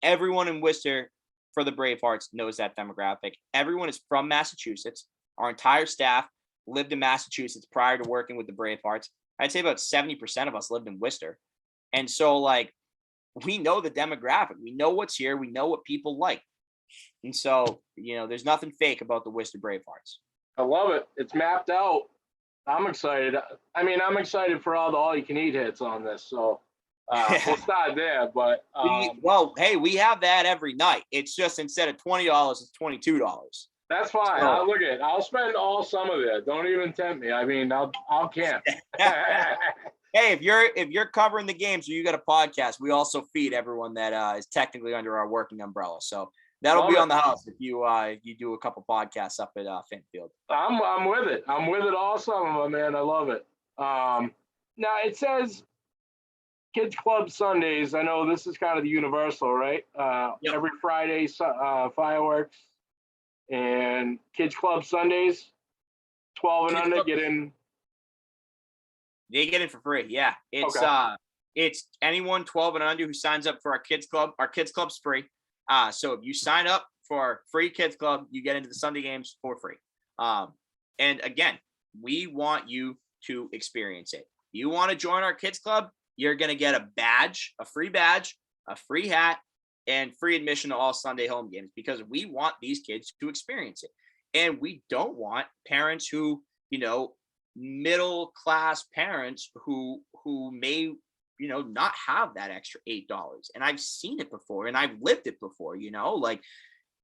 Everyone in Worcester for the Bravehearts knows that demographic. Everyone is from Massachusetts. Our entire staff lived in Massachusetts prior to working with the Bravehearts. I'd say about 70% of us lived in Worcester. And so, we know the demographic. We know what's here. We know what people like. And so, there's nothing fake about the Worcester Bravehearts. I love it. It's mapped out. I'm excited. I'm excited for all the all-you-can-eat hits on this. So we'll start there. But we have that every night. It's just instead of $20, it's $22. That's fine. So, I'll spend all summer there. Don't even tempt me. I'll camp. Hey, if you're covering the games or you got a podcast, we also feed everyone that is technically under our working umbrella. So that'll be on the house if you do a couple podcasts up at Finfield. I'm with it. I'm with it all summer, man. I love it. Now it says Kids Club Sundays. I know this is kind of the universal, right? Yep. Every Friday, fireworks. And Kids Club Sundays, 12 and under get in. They get in for free. Yeah. It's anyone 12 and under who signs up for our Kids Club. Our Kids Club's free. So if you sign up for our free Kids Club, you get into the Sunday games for free. And again, we want you to experience it. You want to join our Kids Club, you're going to get a badge, a free hat, and free admission to all Sunday home games because we want these kids to experience it. And we don't want parents who, middle class parents who may, not have that extra $8. And I've seen it before and I've lived it before, like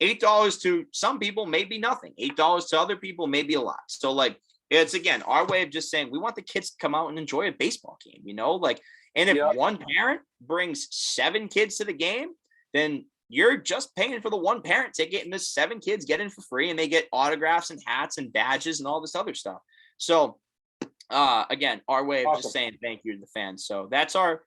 $8 to some people may be nothing. $8 to other people may be a lot. So like, it's again, our way of just saying we want the kids to come out and enjoy a baseball game, like, and if one parent brings 7 kids to the game, then you're just paying for the one parent ticket and the 7 kids get in for free and they get autographs and hats and badges and all this other stuff. So again, our way of just saying thank you to the fans. So that's our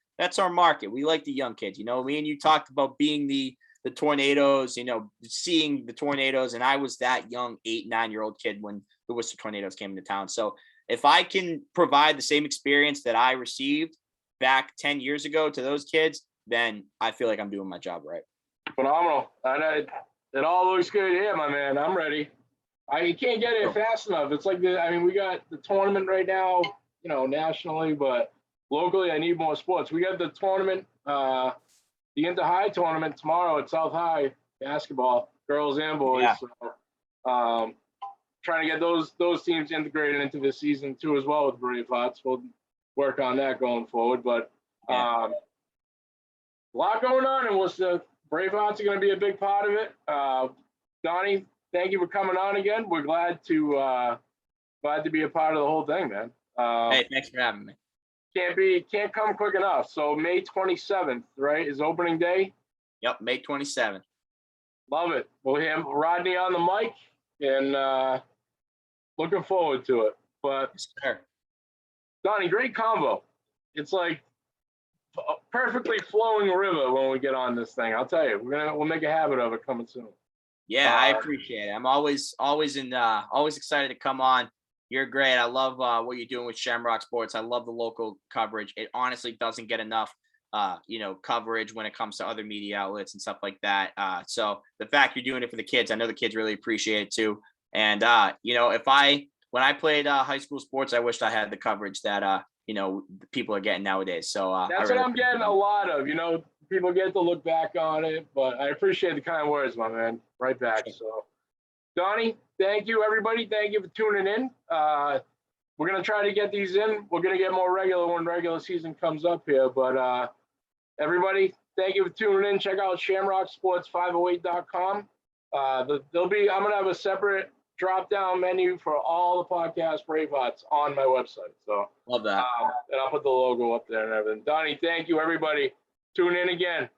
market. We like the young kids. Me and you talked about being the Tornadoes, seeing the Tornadoes, and I was that young 8-9-year-old kid when the Worcester Tornadoes came into town. So if I can provide the same experience that I received back 10 years ago to those kids, then I feel like I'm doing my job right. Phenomenal. It all looks good. Yeah, my man, I'm ready. You can't get it fast enough. It's like we got the tournament right now, nationally, but locally, I need more sports. We got the tournament, the Inter-High tournament tomorrow at South High basketball, girls and boys. Yeah. So, trying to get those teams integrated into the season too, as well with Bravehearts. We'll work on that going forward. But a lot going on in Worcester. Bravehearts are going to be a big part of it. Donnie, thank you for coming on again. We're glad to be a part of the whole thing, man. Hey, thanks for having me. Can't come quick enough. So May 27th, right, is opening day? Yep, May 27th. Love it. We'll have Rodney on the mic and looking forward to it. But yes, sir. Donnie, great combo. It's like a perfectly flowing river when we get on this thing. I'll tell you, we'll make a habit of it coming soon. Yeah, I appreciate it. I'm always excited to come on. You're great. I love what you're doing with Shamrock Sports. I love the local coverage. It honestly doesn't get enough, coverage when it comes to other media outlets and stuff like that. So the fact you're doing it for the kids, I know the kids really appreciate it too. And when I played high school sports, I wished I had the coverage that people are getting nowadays. So that's what I'm getting a lot of. People get to look back on it, but I appreciate the kind words, my man. Right back. So, Donnie, thank you, everybody. Thank you for tuning in. We're going to try to get these in. We're going to get more regular when regular season comes up here. But everybody, thank you for tuning in. Check out shamrocksports508.com. I'm going to have a separate drop-down menu for all the podcast Bravehearts on my website. So love that. And I'll put the logo up there and everything. Donnie, thank you, everybody. Tune in again.